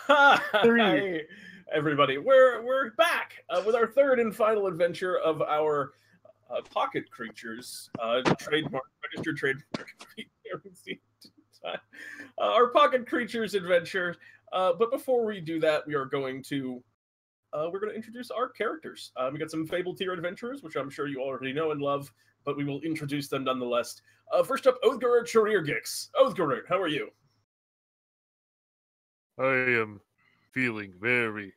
Three. Hi, everybody. We're back with our third and final adventure of our pocket creatures trademark registered trademark. Our pocket creatures adventure. But before we do that, we are going to introduce our characters. We got some Fable tier adventurers, which I'm sure you already know and love, but we will introduce them nonetheless. First up, Othgarurt Charirgix. Othgarurt, how are you? I am feeling very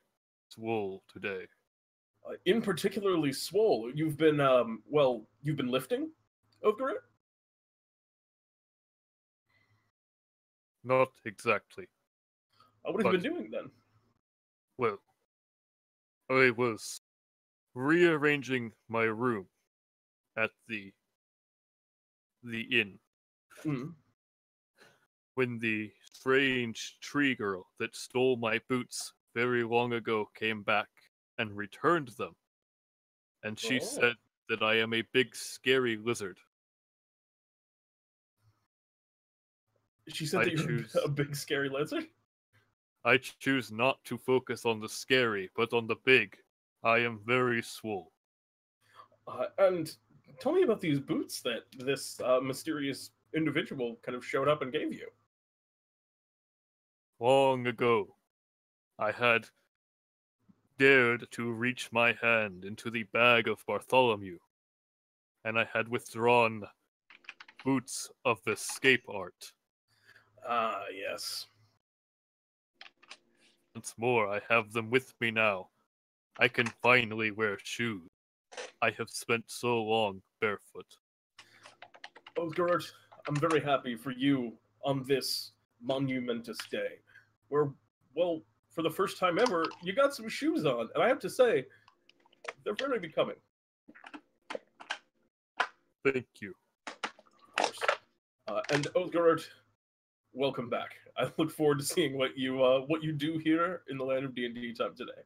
swole today. In particularly swole. You've been you've been lifting, Othgarurt? Not exactly. What have you been doing then? Well, I was rearranging my room at the inn when the strange tree girl that stole my boots very long ago came back and returned them. And she said that I am a big scary lizard. She said that you're a big scary lizard? I choose not to focus on the scary, but on the big. I am very swole. And tell me about these boots that this mysterious individual kind of showed up and gave you. Long ago, I had dared to reach my hand into the bag of Bartholomew, and I had withdrawn boots of the escape art. Ah, yes. Once more, I have them with me now. I can finally wear shoes. I have spent so long barefoot. Othgarurt, I'm very happy for you on this monumentous day, where, well, for the first time ever, you got some shoes on, and I have to say, they're very becoming. Thank you. Of course. And Othgarurt, welcome back. I look forward to seeing what you do here in the land of DnDTime today.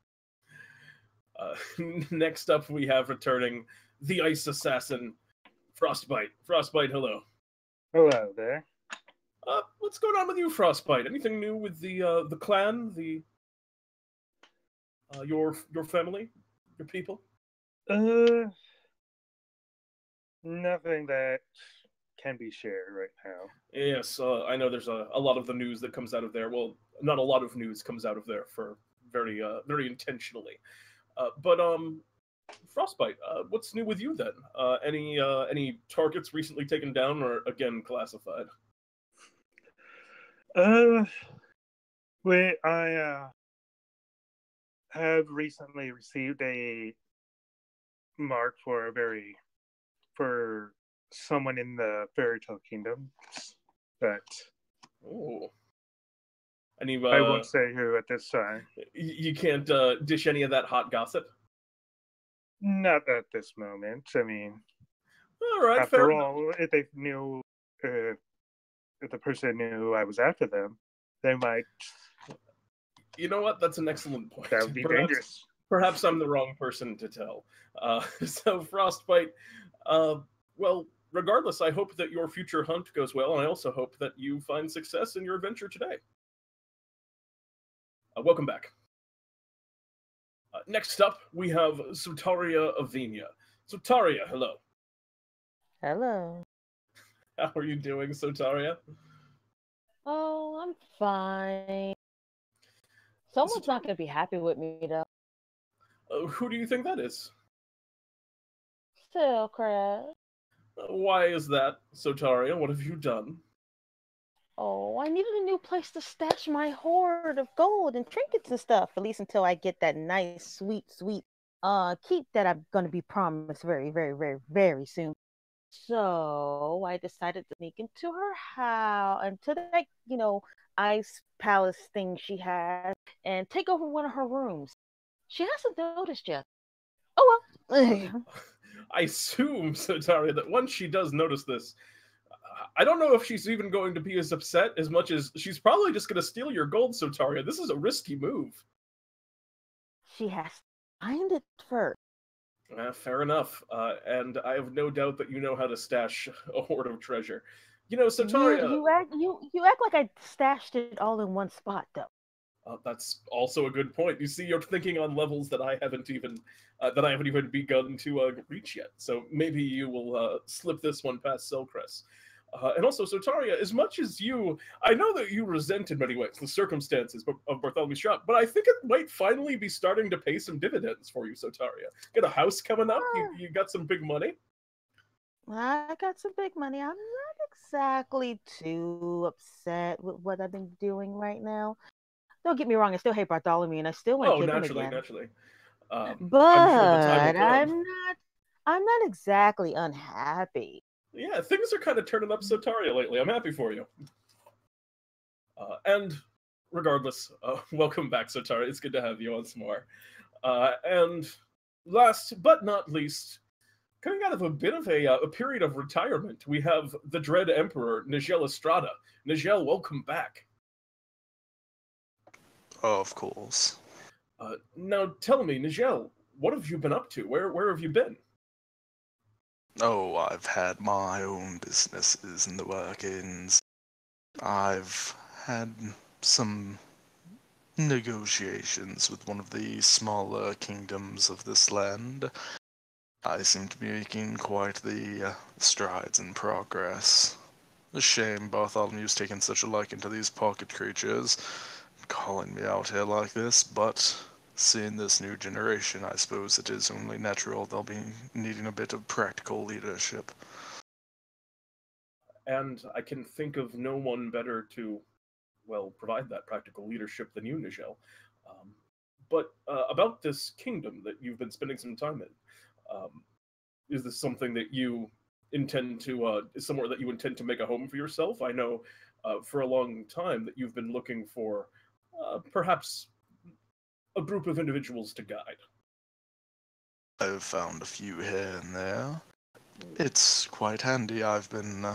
Next up, we have returning the Ice Assassin, Frostbyte. Frostbyte, hello. Hello there. What's going on with you, Frostbyte? Anything new with the clan, your family, your people? Nothing that can be shared right now. Yes, I know there's a lot of the news that comes out of there. Well, not a lot of news comes out of there for very intentionally. But Frostbyte, what's new with you then? Any targets recently taken down or again classified? I have recently received a mark for someone in the fairy tale kingdom, but I won't say who at this time. You can't dish any of that hot gossip? Not at this moment. I mean, all right. After all, if they knew, if the person knew I was after them, they might. You know what? That's an excellent point. That would be dangerous. Perhaps I'm the wrong person to tell. So Frostbyte, well, regardless, I hope that your future hunt goes well, and I also hope that you find success in your adventure today. Welcome back. Next up, we have Sotaria Avenia. Sotaria, hello. Hello. How are you doing, Sotaria? Oh, I'm fine. Someone's not going to be happy with me, though. Who do you think that is? Silcrest. Why is that, Sotaria? What have you done? Oh, I needed a new place to stash my hoard of gold and trinkets and stuff, at least until I get that nice, sweet keep that I'm going to be promised very, very, very, very soon. So I decided to sneak into her house, into that, ice palace thing she has, and take over one of her rooms. She hasn't noticed yet. Oh, well. I assume, Sotaria, that once she does notice this, I don't know if she's even going to be as upset as much as she's probably just going to steal your gold, Sotaria. This is a risky move. She has to find it first. Fair enough. And I have no doubt that you know how to stash a hoard of treasure. You know, Sotaria... You act like I stashed it all in one spot, though. That's also a good point. You see, you're thinking on levels that I haven't even begun to reach yet. So maybe you will slip this one past Selcrest. And also, Sotaria, as much as I know that you resent in many ways the circumstances of Bartholomew's shop, but I think it might finally be starting to pay some dividends for you, Sotaria. Get a house coming up. You got some big money. I got some big money. I'm not exactly too upset with what I've been doing right now. Don't get me wrong, I still hate Bartholomew and I still want to kick him again. Naturally. But I'm sure the time will come. I'm not exactly unhappy. Yeah, things are kind of turning up Sotaria lately. I'm happy for you. And regardless, welcome back, Sotaria. It's good to have you once more. And last but not least, coming out of a bit of a period of retirement, we have the Dread Emperor, Nijel Astrada. Nijel, welcome back. Oh, of course. Now, tell me, Nijel, what have you been up to? Where have you been? Oh, I've had my own businesses in the workings. I've had some negotiations with one of the smaller kingdoms of this land. I seem to be making quite the strides in progress. A shame Bartholomew's taken such a liking to these pocket creatures, calling me out here like this, but seeing this new generation, I suppose it is only natural they'll be needing a bit of practical leadership. And I can think of no one better to, well, provide that practical leadership than you, Nijel. But about this kingdom that you've been spending some time in, is this something that you intend to, is somewhere that you intend to make a home for yourself? I know for a long time that you've been looking for perhaps a group of individuals to guide. I've found a few here and there. It's quite handy. I've been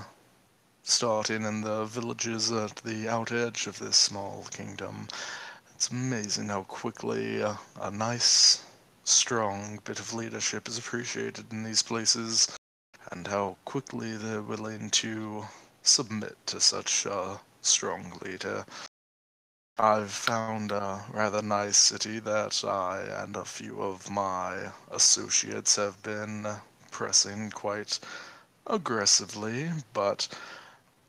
starting in the villages at the out edge of this small kingdom. It's amazing how quickly a nice, strong bit of leadership is appreciated in these places, and how quickly they're willing to submit to such a strong leader. I've found a rather nice city that I and a few of my associates have been pressing quite aggressively, but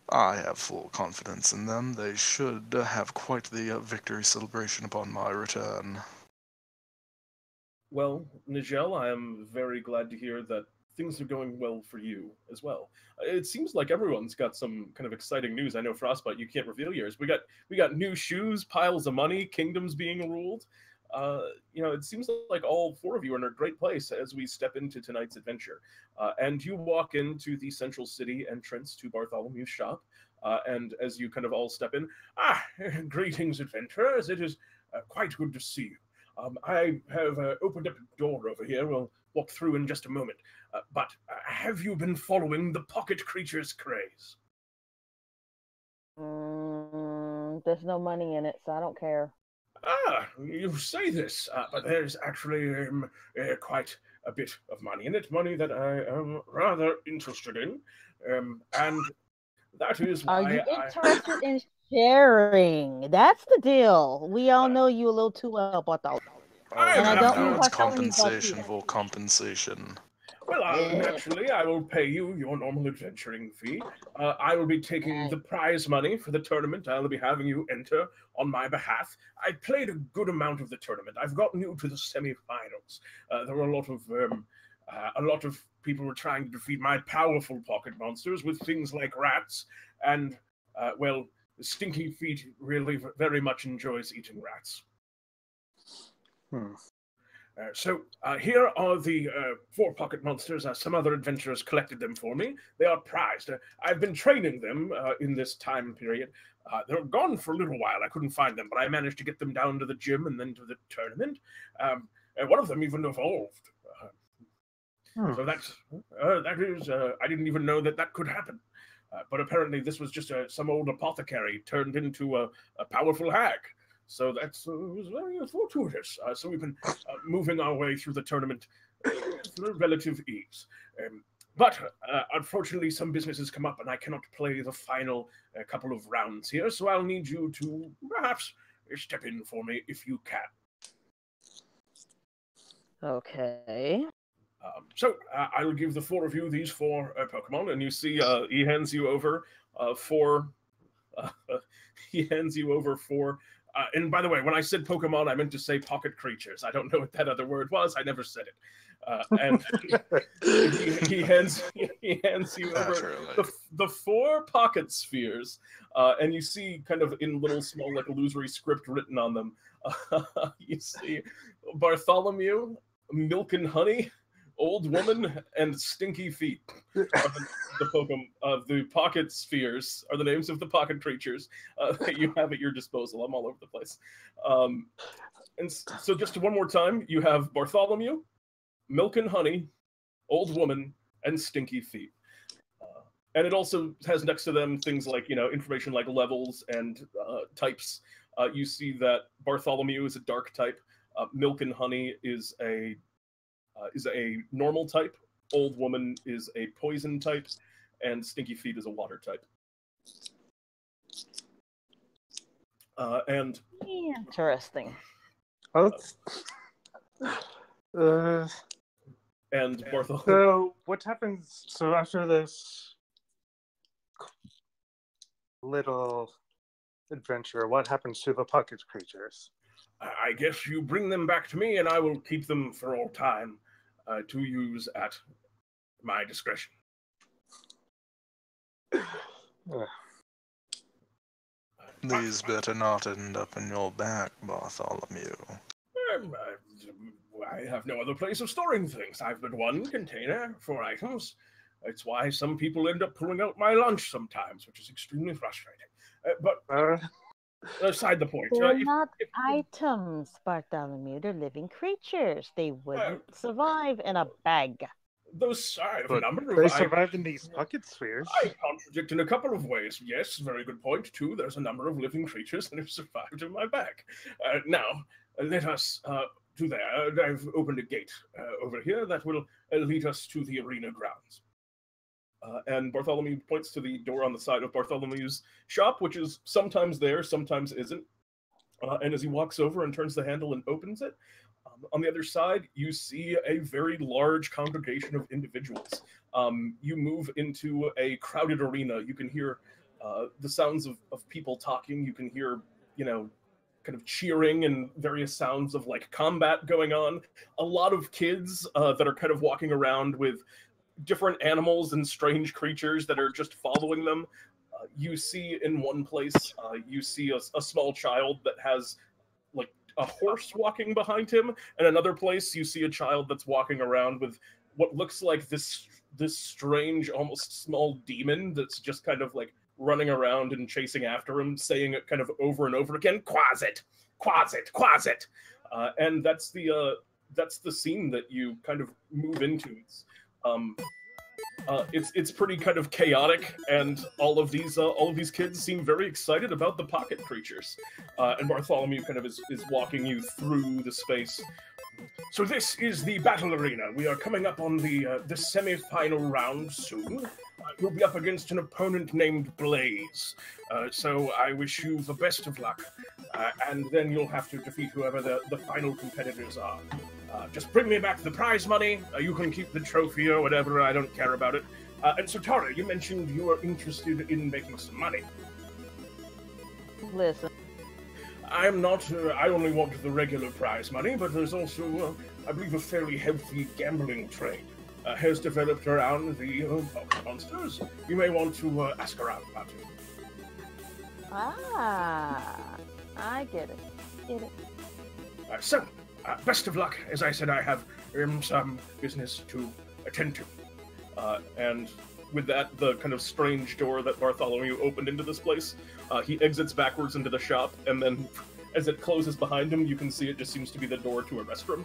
I have full confidence in them. They should have quite the victory celebration upon my return. Well, Nijel, I am very glad to hear that things are going well for you as well. It seems like everyone's got some kind of exciting news. I know Frostbyte, you can't reveal yours. We got new shoes, piles of money, kingdoms being ruled. It seems like all four of you are in a great place as we step into tonight's adventure. And you walk into the central city entrance to Bartholomew's shop. And as you kind of all step in, greetings, adventurers. It is quite good to see you. I have opened up a door over here. We'll walk through in just a moment. But have you been following the pocket creature's craze? There's no money in it, so I don't care. You say this, but there's actually quite a bit of money in it. Money that I am rather interested in. And that is why Are you interested in sharing? That's the deal. We all know you a little too well, Bartholomew. And I don't mean it's Bartholomew compensation for compensation. Well, naturally, I will pay you your normal adventuring fee. I will be taking the prize money for the tournament. I will be having you enter on my behalf. I played a good amount of the tournament. I've gotten you to the semifinals. There were a lot of people were trying to defeat my powerful pocket monsters with things like rats, and Stinky Feet really very much enjoys eating rats. So here are the 4 pocket monsters. Some other adventurers collected them for me. They are prized. I've been training them in this time period. They're gone for a little while. I couldn't find them, but I managed to get them down to the gym and then to the tournament. And one of them even evolved. So that is, I didn't even know that could happen. But apparently this was just some old apothecary turned into a powerful hag. So that was very fortuitous. So we've been moving our way through the tournament with relative ease. But unfortunately, some business has come up and I cannot play the final couple of rounds here. So I'll need you to perhaps step in for me if you can. Okay. I will give the four of you these four Pokemon, and you see he hands you over four. He hands you over four. And by the way, when I said Pokemon, I meant to say pocket creatures. I don't know what that other word was. I never said it. And he hands you over the four pocket spheres, and you see kind of in little small like illusory script written on them. You see Bartholomew, Milk and Honey, Old Woman, and Stinky Feet. The pocket spheres are the names of the pocket creatures that you have at your disposal. I'm all over the place. And so just one more time, you have Bartholomew, Milk and Honey, Old Woman, and Stinky Feet. And it also has next to them things like, information like levels and types. You see that Bartholomew is a dark type. Milk and Honey is a normal type. Old Woman is a poison type, and Stinky Feet is a water type. And interesting. And Bartholomew. So what happens? So after this little adventure, what happens to the pocket creatures? I guess you bring them back to me, and I will keep them for all time to use at my discretion. These better not end up in your back, Bartholomew. I have no other place of storing things. I've but one container for items. It's why some people end up pulling out my lunch sometimes, which is extremely frustrating. But aside the point. They're not items, Bartholomew. They're living creatures. They wouldn't survive in a bag. Those a number of they survive in these pocket spheres. I contradict in a couple of ways. Yes, very good point. Two, there's a number of living creatures that have survived in my bag. Now, let us do that. I've opened a gate over here that will lead us to the arena grounds. And Bartholomew points to the door on the side of Bartholomew's shop, which is sometimes there, sometimes isn't. And as he walks over and turns the handle and opens it, on the other side, you see a very large congregation of individuals. You move into a crowded arena. You can hear the sounds of people talking. You can hear, kind of cheering and various sounds of like combat going on. A lot of kids that are kind of walking around with different animals and strange creatures that are just following them. You see in one place, you see a small child that has like a horse walking behind him, and another place you see a child that's walking around with what looks like this strange, almost small demon that's just kind of like running around and chasing after him, saying it kind of over and over again, "Quasit, Quasit, Quasit," and that's the scene that you kind of move into. It's pretty kind of chaotic, and all of these kids seem very excited about the pocket creatures. And Bartholomew kind of is walking you through the space. So this is the battle arena. We are coming up on the semi-final round soon. You'll be up against an opponent named Blaze. So I wish you the best of luck. And then you'll have to defeat whoever the final competitors are. Just bring me back the prize money. You can keep the trophy or whatever. I don't care about it. And Sotaria, you mentioned you are interested in making some money. Listen. I'm not. I only want the regular prize money, but there's also, I believe, a fairly healthy gambling trade has developed around the Poké Monsters. You may want to ask around about it. Ah, I get it. So, best of luck. As I said, I have some business to attend to. And with that, the kind of strange door that Bartholomew opened into this place, he exits backwards into the shop, and then as it closes behind him, you can see it just seems to be the door to a restroom.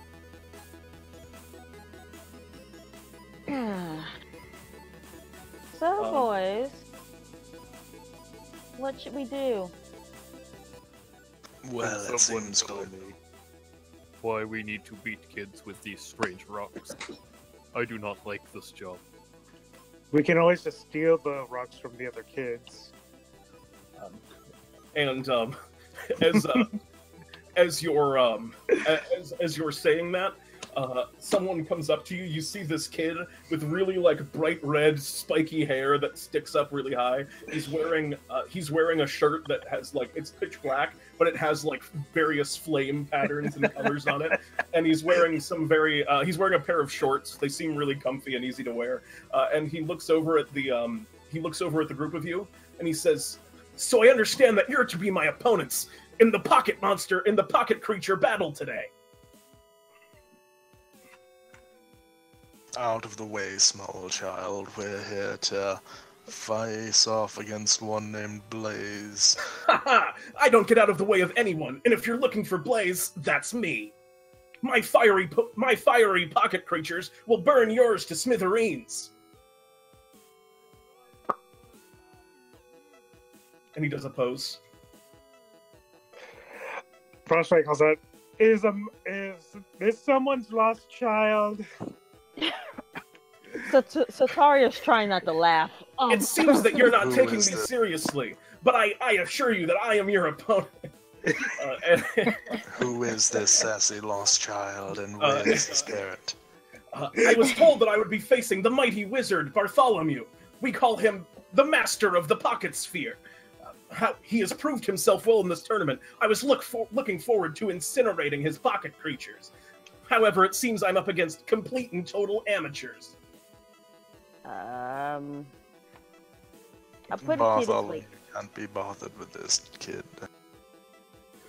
So, boys, what should we do? Well, it seems tell good. me why we need to beat kids with these strange rocks. I do not like this job. We can always just steal the rocks from the other kids. as you're as you're saying that, someone comes up to you. You see this kid with really like bright red spiky hair that sticks up really high. He's wearing a shirt that has like, it's pitch black, but it has like various flame patterns and colors on it. And he's wearing he's wearing a pair of shorts. They seem really comfy and easy to wear. And he looks over at the group of you and he says, "So I understand that you're to be my opponents in the pocket creature battle today." Out of the way, small child. We're here to face off against one named Blaze. Haha! I don't get out of the way of anyone, and if you're looking for Blaze, that's me. My fiery pocket creatures will burn yours to smithereens. And he does a pose. Frostbyte calls out, Is this someone's lost child? So Sotaria's trying not to laugh. It seems that you're not Who taking me is this? seriously, but I assure you that I am your opponent. Who is this sassy lost child, and where is his parent? I was told that I would be facing the mighty wizard Bartholomew. We call him the master of the pocket sphere. He has proved himself well in this tournament. I was looking forward to incinerating his pocket creatures. However, it seems I'm up against complete and total amateurs. I'll put it Bartholomew this can't be bothered with this kid.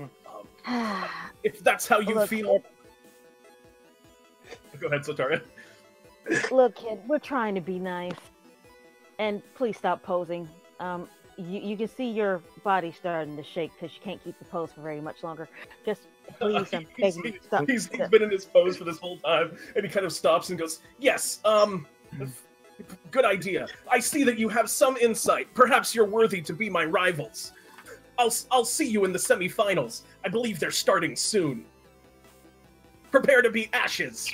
way. If that's how you Look, feel... Go ahead, Sotaria. Look, kid, we're trying to be nice. And please stop posing. You can see your body starting to shake because you can't keep the pose for very much longer. Just please, baby, stop. He's been in his pose for this whole time, and he kind of stops and goes, "Yes, good idea. I see that you have some insight. Perhaps you're worthy to be my rivals. I'll see you in the semifinals. I believe they're starting soon. Prepare to be ashes."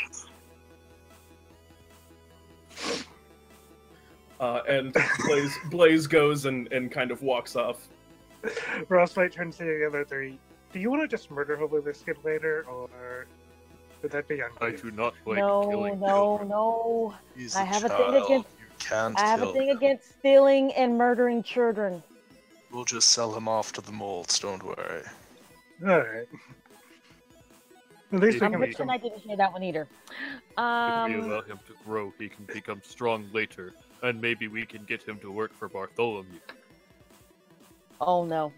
And Blaze goes and kind of walks off. Frostbyte turns to the other three. Do you want to just murder Hobo this kid later, or would that be I unfair? do not like killing children. No. He's I a have a child. thing against. You can't I have kill a thing him. against stealing and murdering children. We'll just sell him off to the molds, don't worry. Alright. At least we I'm can make wishing some... I didn't hear that one either. If we allow him to grow, he can become strong later, and maybe we can get him to work for Bartholomew. Oh no.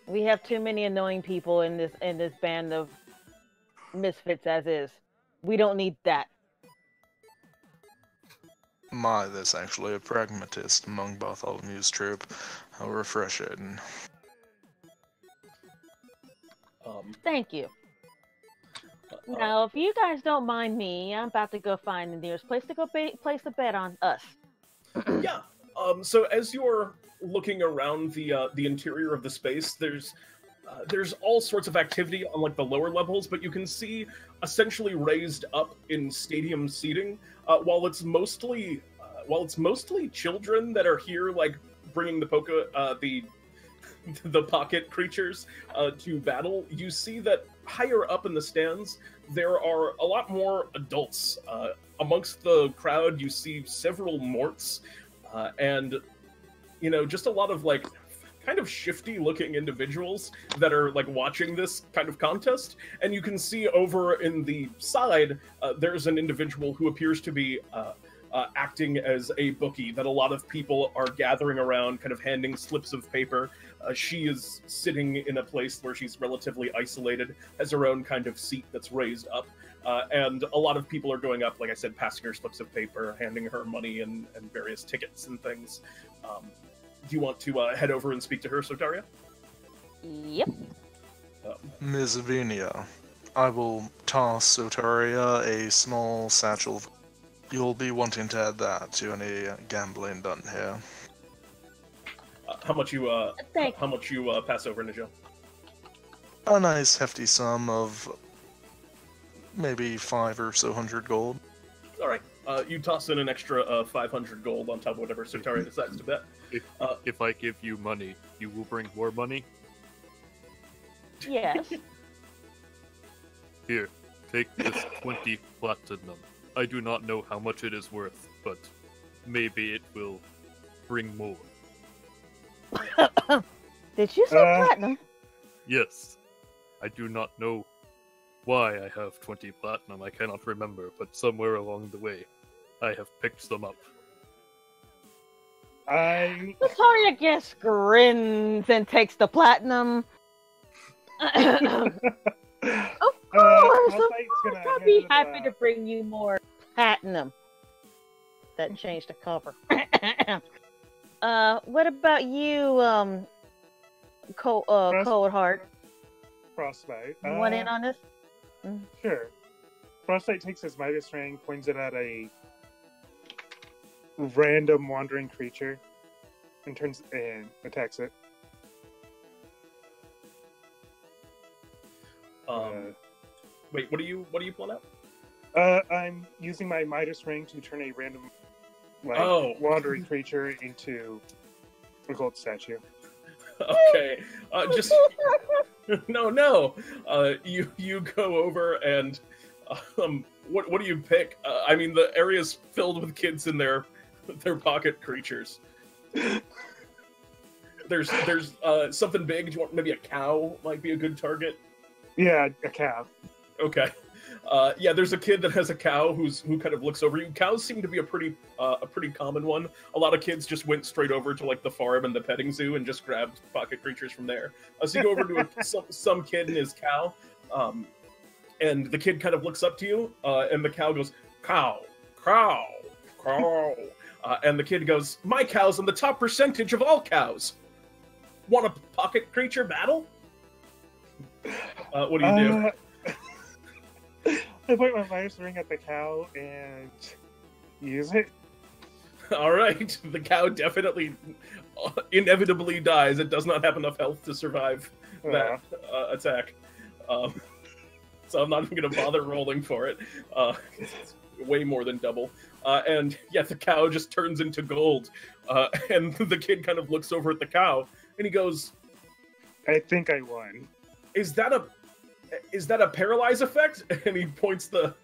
We have too many annoying people in this band of misfits as is. We don't need that. There's actually a pragmatist among Bartholomew's troop. How refreshing. Thank you. Now, if you guys don't mind me, I'm about to go find the nearest place to go place a bet on us. Yeah. So as you're looking around the interior of the space, there's all sorts of activity on like the lower levels, but you can see essentially raised up in stadium seating. While it's mostly children that are here, like bringing the pocket creatures to battle, you see that higher up in the stands there are a lot more adults. Amongst the crowd, you see several morts, and just a lot of like kind of shifty looking individuals that are like watching this kind of contest. And you can see over in the side there's an individual who appears to be acting as a bookie that a lot of people are gathering around, kind of handing slips of paper. She is sitting in a place where she's relatively isolated, has her own kind of seat that's raised up, and a lot of people are going up, like I said, passing her slips of paper, handing her money and various tickets and things. Do you want to head over and speak to her, Sotaria? Yep. Ms. Avenia, I will toss Sotaria a small satchel. You'll be wanting to add that to any gambling done here. How much you pass over, Nijel? A nice hefty sum of maybe 500 or so gold. All right. You toss in an extra 500 gold on top of whatever Sotaria decides to bet. If I give you money, you will bring more money? Yes. Here, take this 20 platinum. I do not know how much it is worth, but maybe it will bring more. Did you say platinum? Yes. I do not know why I have 20 platinum. I cannot remember, but somewhere along the way, I have picked them up. Sotaria just grins and takes the platinum. Of course, I'll be happy to bring you more platinum. That changed the cover. What about you, Cold Heart? Frostbyte. You want in on this? Sure. Frostbyte takes his Midas ring, points it at a random wandering creature, and attacks it. Wait, what are you pulling out? I'm using my Midas ring to turn a random wandering creature into a gold statue. Okay, just no. You go over and what do you pick? I mean, the area's filled with kids in their pocket creatures. There's something big. Do you want maybe a cow? Might be a good target. Yeah, a cow. Okay. Yeah, there's a kid that has a cow who kind of looks over you. Cows seem to be a pretty common one. A lot of kids just went straight over to like the farm and the petting zoo and just grabbed pocket creatures from there. So you go over to some kid and his cow, and the kid kind of looks up to you, and the cow goes, "Cow, cow, cow," and the kid goes, "My cow's in the top percentage of all cows. Want a pocket creature battle?" What do you do? I point my Midas ring at the cow and use it. All right, the cow definitely, inevitably dies. It does not have enough health to survive that attack. So I'm not even going to bother rolling for it. It's way more than double. And yeah, the cow just turns into gold. And the kid kind of looks over at the cow and he goes, "I think I won." Is that a paralyze effect?" And he points the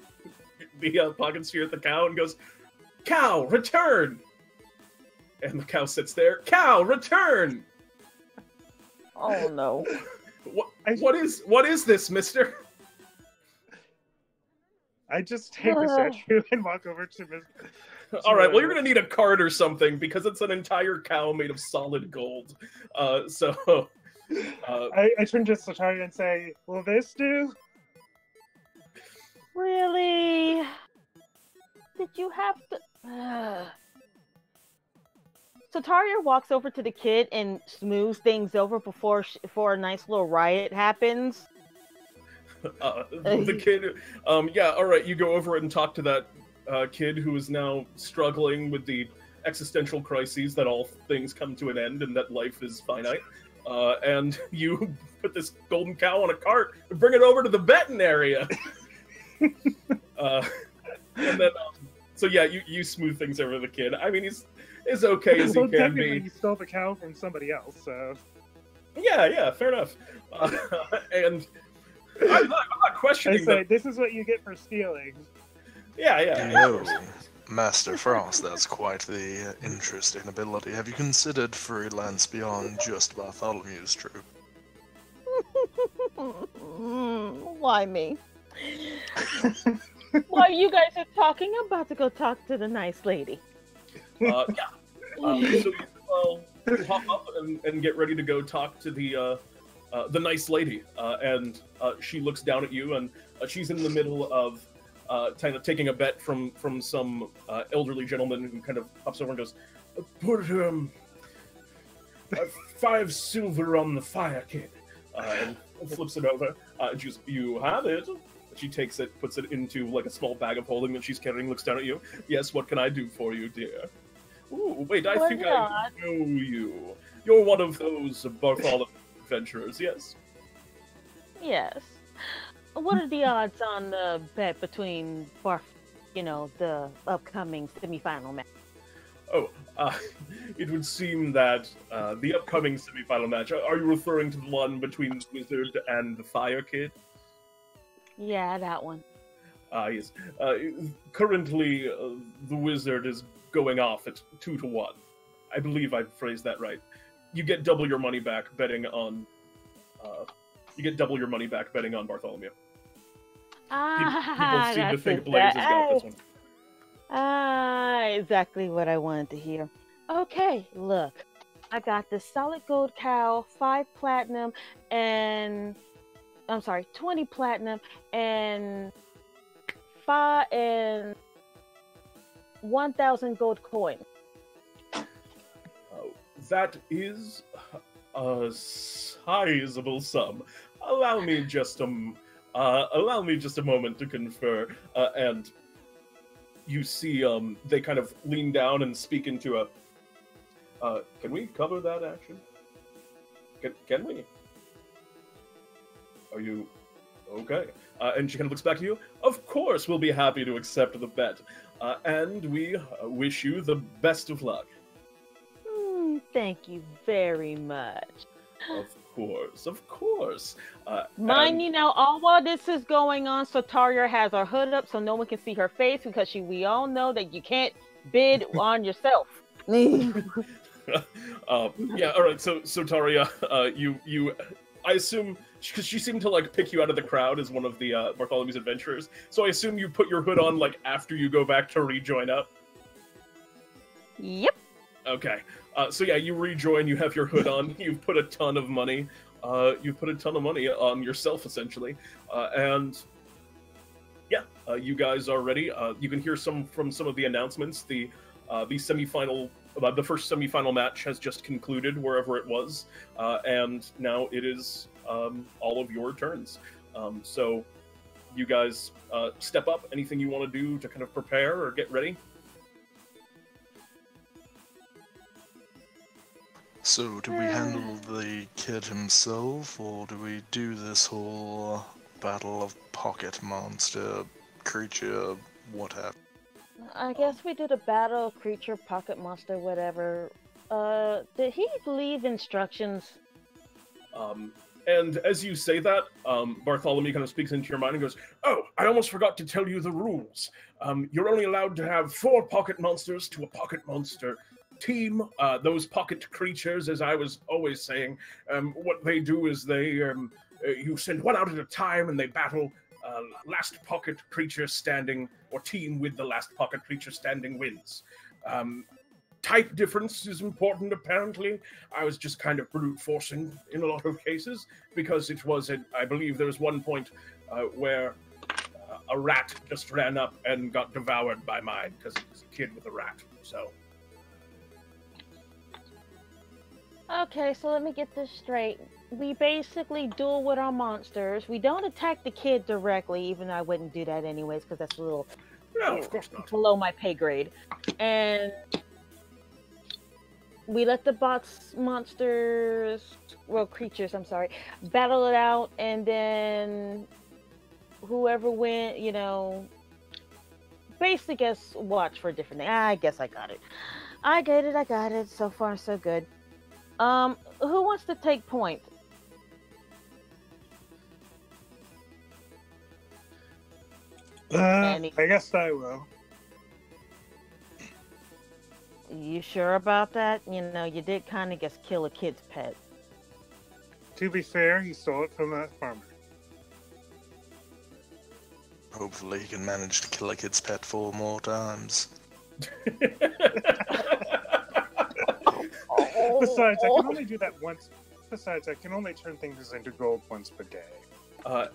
pocket sphere at the cow and goes, "Cow, return!" And the cow sits there. "Cow, return!" Oh no! What is this, mister? I just take the statue and walk over to Miss. All right, well, you're gonna need a card or something because it's an entire cow made of solid gold. I turn to Sotaria and say, "Will this do?" Really? Did you have to? Sotaria walks over to the kid and smooths things over before a nice little riot happens. The kid, yeah, all right, you go over and talk to that kid who is now struggling with the existential crises that all things come to an end and that life is finite. And you put this golden cow on a cart and bring it over to the betting area. And then, so yeah, you smooth things over the kid. I mean, he's as okay as he can be. You stole the cow from somebody else, so. Yeah, fair enough. And I'm not questioning. I say, this is what you get for stealing. Yeah. No, Master Frost, that's quite the interesting ability. Have you considered freelance beyond just Bartholomew's troop? Why me? While you guys are talking, I'm about to go talk to the nice lady. Yeah. So you hop up and get ready to go talk to the nice lady. And she looks down at you, and she's in the middle of kind of taking a bet from some elderly gentleman who kind of hops over and goes, "Put 5 silver on the fire, kid," and flips it over. And she goes, "You have it." She takes it, puts it into like a small bag of holding that she's carrying, looks down at you. "Yes, what can I do for you, dear?" "Ooh, wait, I think I know you. You're one of those Bartholomew adventurers, yes?" Yes. What are the odds on the bet between the upcoming semifinal match? Oh, it would seem that the upcoming semifinal match, are you referring to the one between the Wizard and the Fire Kid? Yeah, that one. Yes. Currently, the Wizard is going off at 2-1. I believe I phrased that right. You get double your money back betting on... Bartholomew. People seem to think Blaze has got this one. Exactly what I wanted to hear. Okay, look. I got this solid gold cow, 5 platinum, and... I'm sorry, 20 platinum, and 1,000 gold coins. That is a sizable sum. Allow me just a moment to confer. And you see, they kind of lean down and speak into a. Can we cover that action? Can we? Are you okay? And she kind of looks back to you. Of course, we'll be happy to accept the bet. And we wish you the best of luck. Thank you very much. Of course. Mind you now, all while this is going on, Sotaria has her hood up so no one can see her face because we all know that you can't bid on yourself. Yeah, all right. So Sotaria, you, I assume, because she seemed to like pick you out of the crowd as one of the Bartholomew's adventurers. So I assume you put your hood on like after you go back to rejoin up. Yep. Okay. So yeah, you rejoin. You have your hood on. You've put a ton of money. On yourself essentially, and yeah, you guys are ready. You can hear from some of the announcements. The semifinal, the first semifinal match has just concluded wherever it was, and now it is all of your turns. So you guys step up. Anything you want to do to kind of prepare or get ready? So, do we handle the kid himself, or do we do this whole battle of pocket monster, creature, what have you? I guess we do the battle, creature, pocket monster, whatever. Did he leave instructions? And as you say that, Bartholomew kind of speaks into your mind and goes, "Oh, I almost forgot to tell you the rules. You're only allowed to have 4 pocket monsters to a pocket monster team. Those pocket creatures, as I was always saying, what they do is you send one out at a time and they battle. Last pocket creature standing, or team with the last pocket creature standing wins. Type difference is important, apparently. I was just kind of brute forcing in a lot of cases, because it was, I believe there was one point where a rat just ran up and got devoured by mine, because it was a kid with a rat, so... Okay, so let me get this straight. We basically duel with our monsters. We don't attack the kid directly, even though I wouldn't do that anyways, because that's a little no, of course not. Below my pay grade. And we let the creatures, I'm sorry, battle it out, and then whoever wins, basically guess watch for a different thing. I guess I got it. I got it. So far, so good. Who wants to take point? I guess I will. You sure about that? You did kind of just kill a kid's pet. To be fair, he stole it from that farmer. Hopefully he can manage to kill a kid's pet 4 more times. Besides, I can only do that once. Besides, I can only turn things into gold once per day.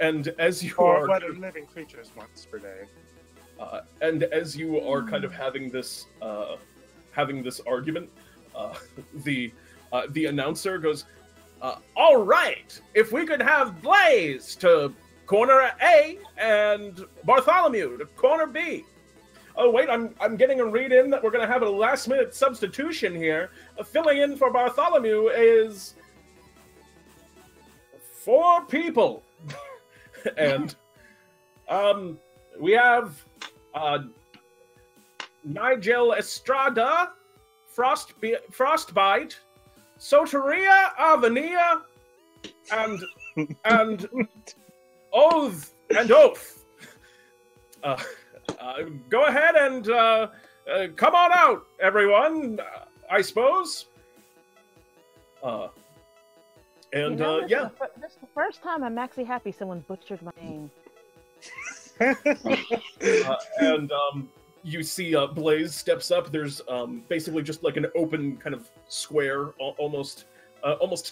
And as you or whether living creatures once per day. And as you are kind of having this argument, the announcer goes, "All right, if we could have Blaze to corner A and Bartholomew to corner B." Oh wait, I'm getting a read in that we're gonna have a last minute substitution here. Filling in for Bartholomew is 4 people, and we have Nijel Astrada Frostbyte, Sotaria, Avenia, and Oath. Go ahead and come on out, everyone. I suppose. Yeah. This is the first time I'm actually happy someone butchered my name. You see Blaze steps up. There's basically just like an open kind of square, almost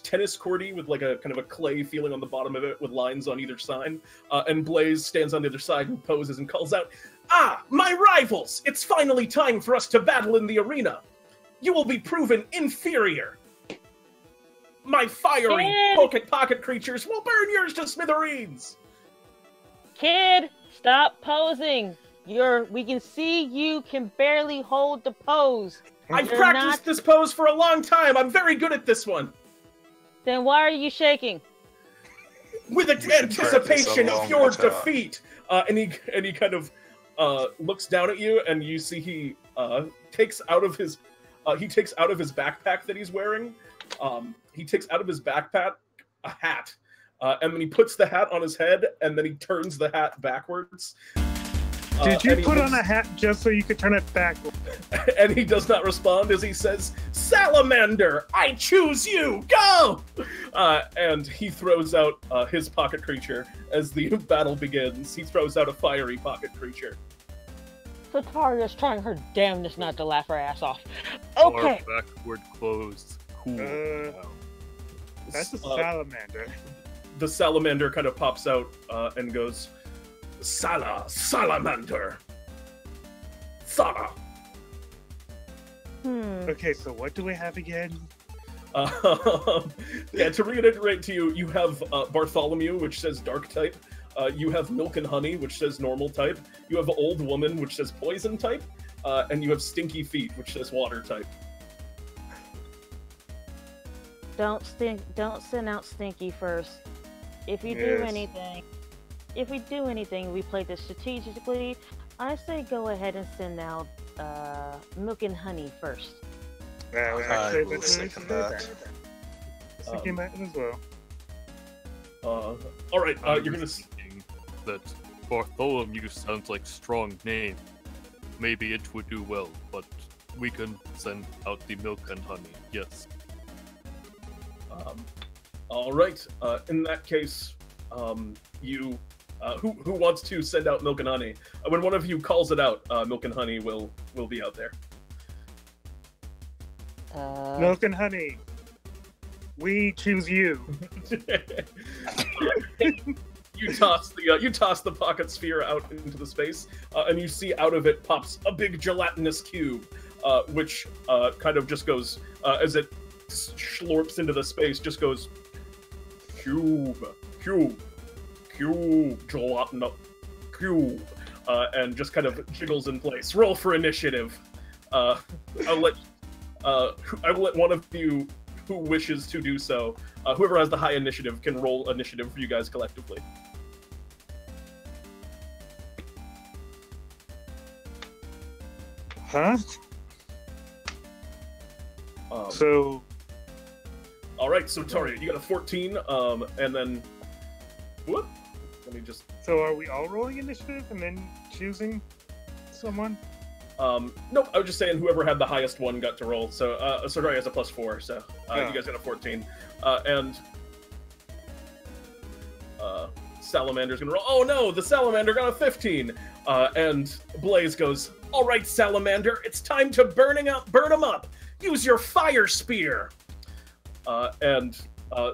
tennis courty with like a kind of a clay feeling on the bottom of it with lines on either side. And Blaze stands on the other side and poses and calls out, "Ah, my rivals! It's finally time for us to battle in the arena. You will be proven inferior. My fiery pocket creatures will burn yours to smithereens." Kid, stop posing. We can see you can barely hold the pose. I've practiced this pose for a long time. I'm very good at this one. Then why are you shaking? With anticipation of your defeat. And he kind of looks down at you, and you see he takes out of his backpack that he's wearing. He takes out of his backpack a hat, and then he puts the hat on his head, and then he turns the hat backwards. Did you put on a hat just so you could turn it backwards? And he does not respond as he says, "Salamander, I choose you, go!" And he throws out his pocket creature as the battle begins. He throws out a fiery pocket creature. Sotaria's trying her damnedest not to laugh her ass off. Okay. Or backward closed. Cool. That's a salamander. The salamander kind of pops out and goes, Salamander. Sala. Okay, so what do we have again? Yeah, to reiterate to you, you have Bartholomew, which says dark type. You have Milk and Honey, which says normal type. You have Old Woman, which says poison type. And you have Stinky Feet, which says water type. Don't send out Stinky first. If we do anything, we play this strategically. I say go ahead and send out Milk and Honey first. Yeah, I will second that. Second that as well. All right, you're gonna. That Bartholomew sounds like strong name. Maybe it would do well, but we can send out the Milk and Honey. Yes. All right. In that case, you. Who wants to send out Milk and Honey? When one of you calls it out, Milk and Honey will be out there. Milk and Honey, we choose you. You toss the pocket sphere out into the space, and you see out of it pops a big gelatinous cube, which kind of just goes as it slurps into the space. Just goes cube, gelatinous cube, and just kind of jiggles in place. Roll for initiative. I will let one of you who wishes to do so. Whoever has the high initiative can roll initiative for you guys collectively. Huh? So. All right, so Sotaria, you got a 14, and then. Whoop. Let me just. So are we all rolling initiative and then choosing someone? Nope. I was just saying whoever had the highest one got to roll. So Sotaria has a +4, so you guys got a 14, and Salamander's gonna roll. Oh no, the Salamander got a 15, and Blaze goes, "All right, Salamander, it's time to burn him up. Use your fire spear." And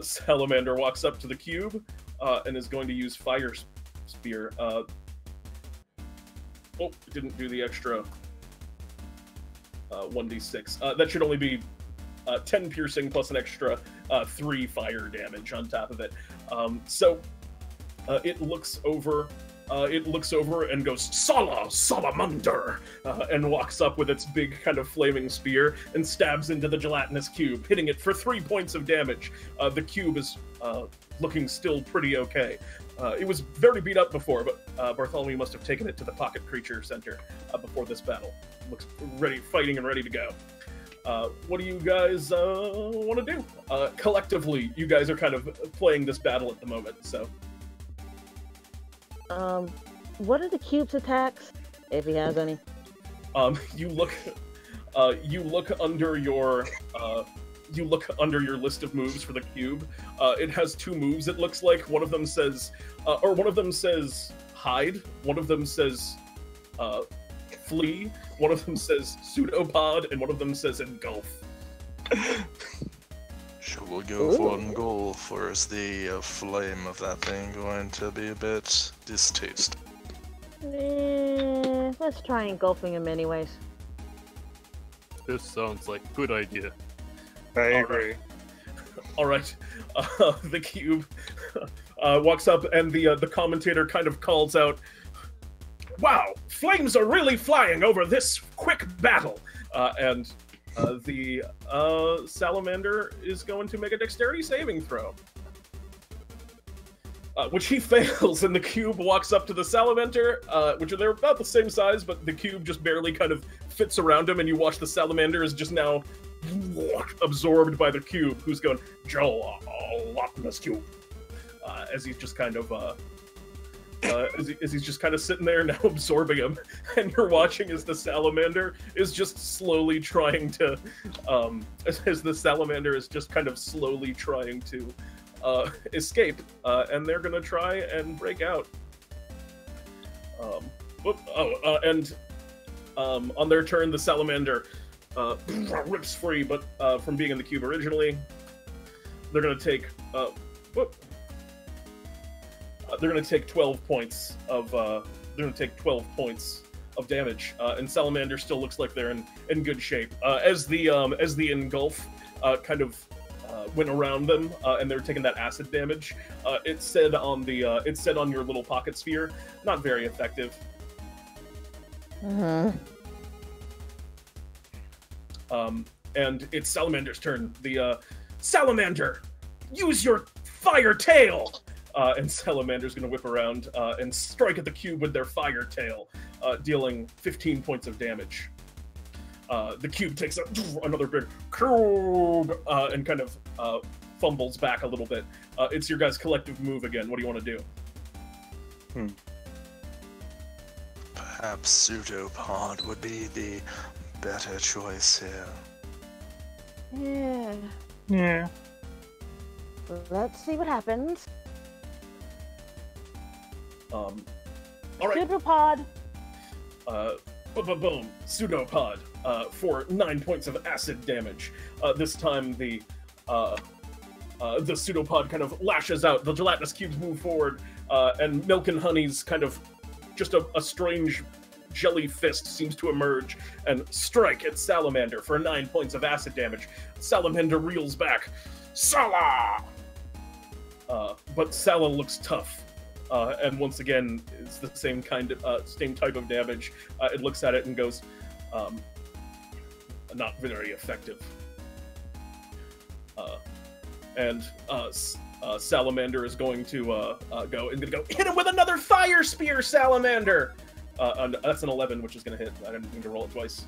Salamander walks up to the cube and is going to use fire spear. Oh, it didn't do the extra 1d6. That should only be 10 piercing plus an extra 3 fire damage on top of it. So it looks over and goes, Salamander! And walks up with its big kind of flaming spear and stabs into the gelatinous cube, hitting it for 3 points of damage. The cube is looking still pretty okay. It was very beat up before, but Bartholomew must have taken it to the Pocket Creature Center before this battle. Looks ready, fighting and ready to go. What do you guys want to do? Collectively, you guys are kind of playing this battle at the moment, so. What are the cube's attacks, if he has any? You look under your list of moves for the cube. It has 2 moves. It looks like one of them says hide. One of them says flee. One of them says pseudopod, and one of them says engulf. Shall we go for engulf, or is the flame of that thing going to be a bit distasteful? Let's try engulfing him anyways. This sounds like a good idea. I agree. All right. The cube walks up, and the commentator kind of calls out, "Wow, flames are really flying over this quick battle!" And the salamander is going to make a dexterity saving throw. Which he fails, and the cube walks up to the salamander, which they're about the same size, but the cube just barely kind of fits around him, and you watch the salamander is just now absorbed by the cube, who's going, "Joe, lock this cube," as he's just kind of as he's just kind of sitting there now absorbing him, and you're watching as the salamander is just slowly trying to as the salamander is just kind of slowly trying to escape, and they're gonna try and break out. On their turn, the salamander rips free, but from being in the cube originally, they're gonna take 12 points of damage, and salamander still looks like they're in good shape. As the engulf kind of went around them, and they're taking that acid damage. It said on your little pocket sphere, not very effective. Mm-hmm. And it's Salamander's turn. The Salamander, use your fire tail! And Salamander's gonna whip around and strike at the cube with their fire tail, dealing 15 points of damage. The cube takes another big cube and kind of fumbles back a little bit. It's your guys' collective move again. What do you want to do? Perhaps pseudopod would be the better choice here. Yeah. Let's see what happens. All right. Pseudopod. Boom. Pseudopod for 9 points of acid damage. This time the pseudopod kind of lashes out. The gelatinous cubes move forward, and Milk and Honey's kind of just a strange jelly fist seems to emerge and strike at Salamander for 9 points of acid damage. Salamander reels back. Sala! But Sala looks tough. And once again, it's the same type of damage. It looks at it and goes, not very effective. Salamander is going to go hit him with another fire spear, Salamander. And that's an 11, which is going to hit. I didn't mean to roll it twice.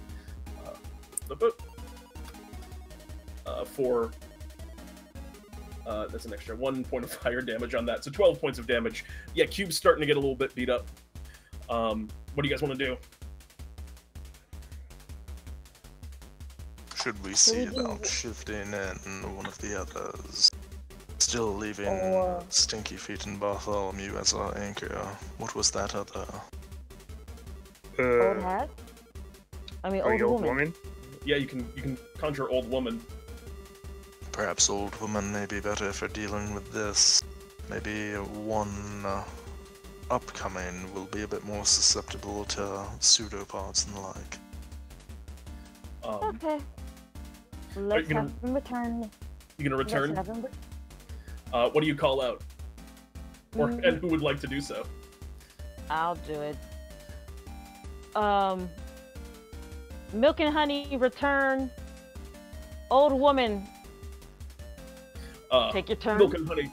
That's an extra 1 point of fire damage on that, so 12 points of damage. Yeah, Cube's starting to get a little bit beat up. What do you guys want to do? Should we see about shifting in one of the others? Still leaving Stinky Feet and Bartholomew as our anchor. What was that other? Old hat? I mean, old woman. Yeah, you can conjure old woman. Perhaps old woman may be better for dealing with this. Maybe one upcoming will be a bit more susceptible to pseudopods and the like. Okay. Let's have him return. You gonna return? What do you call out? And who would like to do so? I'll do it. Milk and Honey, return. Old woman. Take your turn. Milk and Honey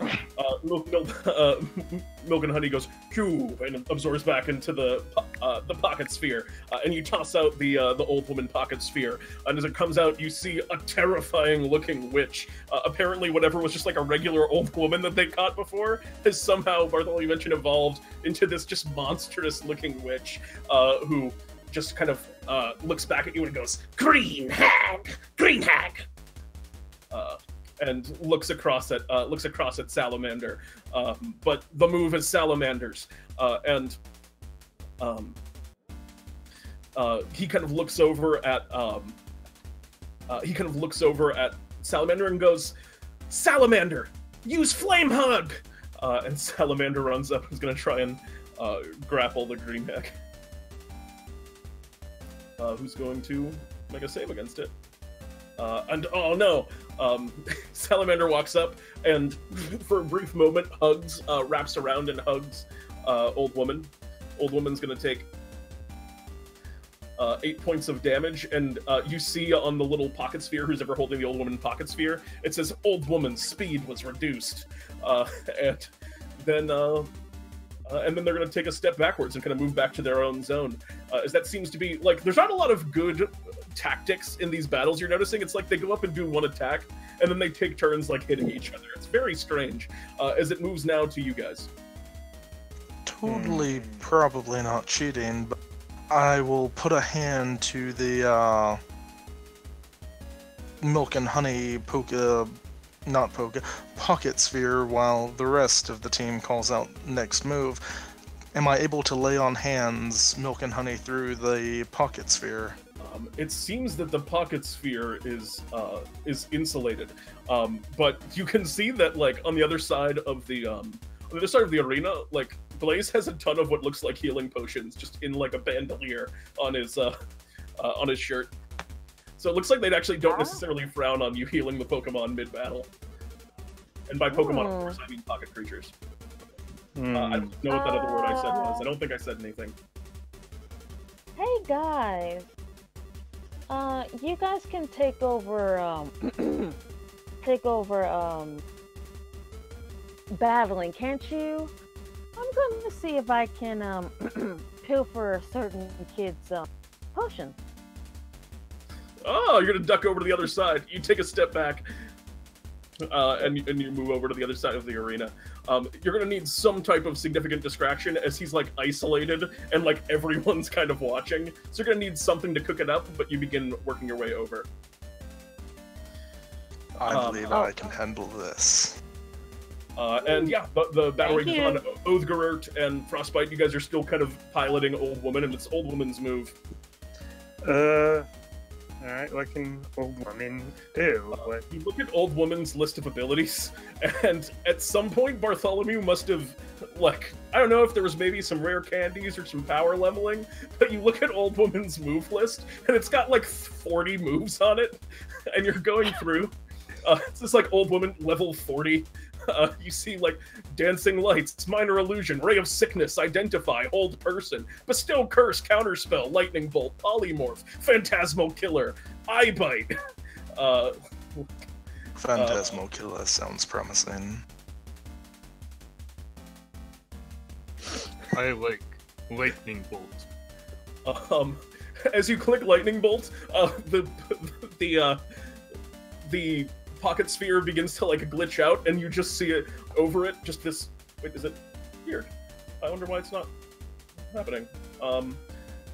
Milk and Honey goes, "Q," and absorbs back into the pocket sphere, and you toss out the old woman pocket sphere, and as it comes out, you see a terrifying-looking witch. Apparently, whatever was just like a regular old woman that they caught before has somehow, Bartholomew mentioned, evolved into this just monstrous-looking witch, who just kind of looks back at you and goes, "Green hag! Green hag!" And looks across at Salamander, but the move is Salamander's, and he kind of looks over at Salamander and goes, "Salamander, use Flame Hug!" And Salamander runs up and is going to try and grapple the green hag. Who's going to make a save against it? And oh no! Salamander walks up and, for a brief moment, wraps around and hugs Old Woman. Old Woman's gonna take 8 points of damage, and you see on the little pocket sphere, who's ever holding the Old Woman pocket sphere, it says Old Woman's speed was reduced. And then they're gonna take a step backwards and kind of move back to their own zone. As that seems to be, like, there's not a lot of good tactics in these battles, you're noticing. It's like they go up and do one attack, and then they take turns, like, hitting each other. It's very strange, as it moves now to you guys. Totally probably not cheating, but I will put a hand to the, Milk and Honey pocket sphere while the rest of the team calls out next move. Am I able to lay on hands Milk and Honey through the pocket sphere? It seems that the pocket sphere is insulated, but you can see that, like, on the other side of the arena, like, Blaze has a ton of what looks like healing potions just in, like, a bandolier on his shirt. So it looks like they actually don't necessarily frown on you healing the Pokemon mid-battle. And by Pokemon, of course, I mean pocket creatures. I don't know what that other word I said was. I don't think I said anything. Hey guys, you guys can take over battling, can't you? I'm going to see if I can pilfer a certain kid's potion. Oh, you're gonna duck over to the other side. You take a step back, and you move over to the other side of the arena. You're gonna need some type of significant distraction, as he's, like, isolated and, like, everyone's kind of watching. So you're gonna need something to cook it up, but you begin working your way over. I believe I can handle this. And yeah, the battle rage is on. Othgarurt and Frostbyte, you guys are still kind of piloting Old Woman, and it's Old Woman's move. Alright, what can Old Woman do? You look at Old Woman's list of abilities, and at some point Bartholomew must have, like, I don't know if there was maybe some rare candies or some power leveling, but you look at Old Woman's move list, and it's got like 40 moves on it, and you're going through. It's just like Old Woman level 40. You see, like, Dancing Lights, Minor Illusion, Ray of Sickness, Identify, Hold Person, Bestow Curse, Counterspell, Lightning Bolt, Polymorph, Phantasmal Killer, Eye Bite. Phantasmal Killer sounds promising. I like Lightning Bolt. As you click Lightning Bolt, the pocket sphere begins to, like, glitch out, and you just see it over it. Just this. Wait, is it weird? I wonder why it's not happening.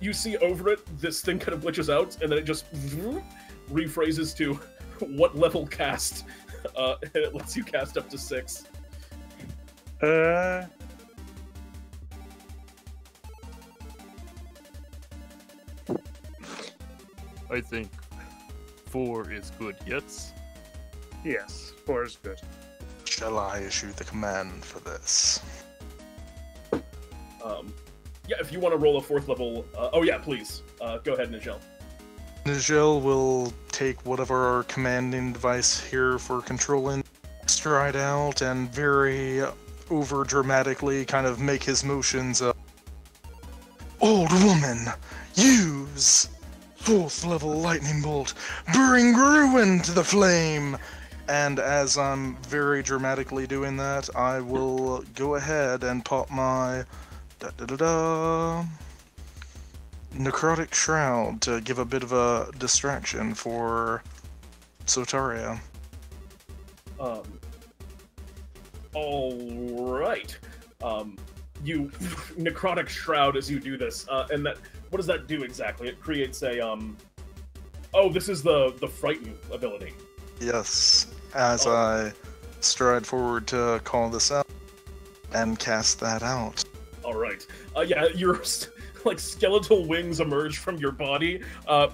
You see over it, this thing kind of glitches out, and then it just rephrases to what level cast. And it lets you cast up to 6. I think 4 is good, yes? Yes, 4 is good. Shall I issue the command for this? Yeah, if you want to roll a 4th level... oh yeah, please. Go ahead, Nijel. Nijel will take whatever our commanding device here for controlling stride out and very over-dramatically kind of make his motions Old Woman, use 4th level Lightning Bolt, bring ruin to the flame, And as I'm very dramatically doing that, I will go ahead and pop my Necrotic Shroud to give a bit of a distraction for Sotaria. Alright. You Necrotic Shroud as you do this, and that, what does that do exactly? It creates a, oh, this is the Frighten ability. Yes, as I stride forward to call this out and cast that out. Alright. Yeah, your like skeletal wings emerge from your body.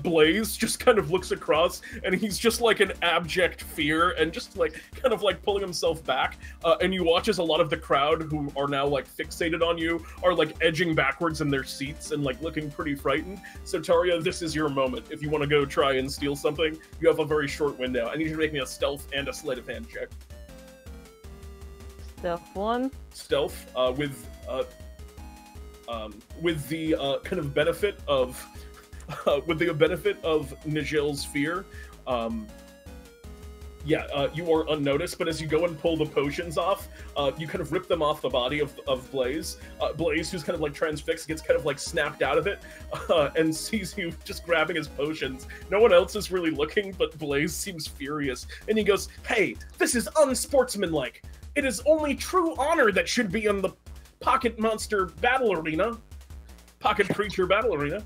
Blaze just kind of looks across, and he's just like in abject fear and just like kind of like pulling himself back. And you watch as a lot of the crowd who are now like fixated on you are like edging backwards in their seats and like looking pretty frightened. So Taria, this is your moment. If you want to go try and steal something, you have a very short window. I need you to make me a stealth and a sleight of hand check. Stealth 1. Stealth with the kind of benefit of Nijel's fear. You are unnoticed, but as you go and pull the potions off, you kind of rip them off the body of Blaze. Blaze, who's kind of like transfixed, gets kind of like snapped out of it, and sees you just grabbing his potions. No one else is really looking, but Blaze seems furious, and he goes, "Hey, this is unsportsmanlike. It is only true honor that should be in the Pocket Monster Battle Arena. Pocket Creature Battle Arena."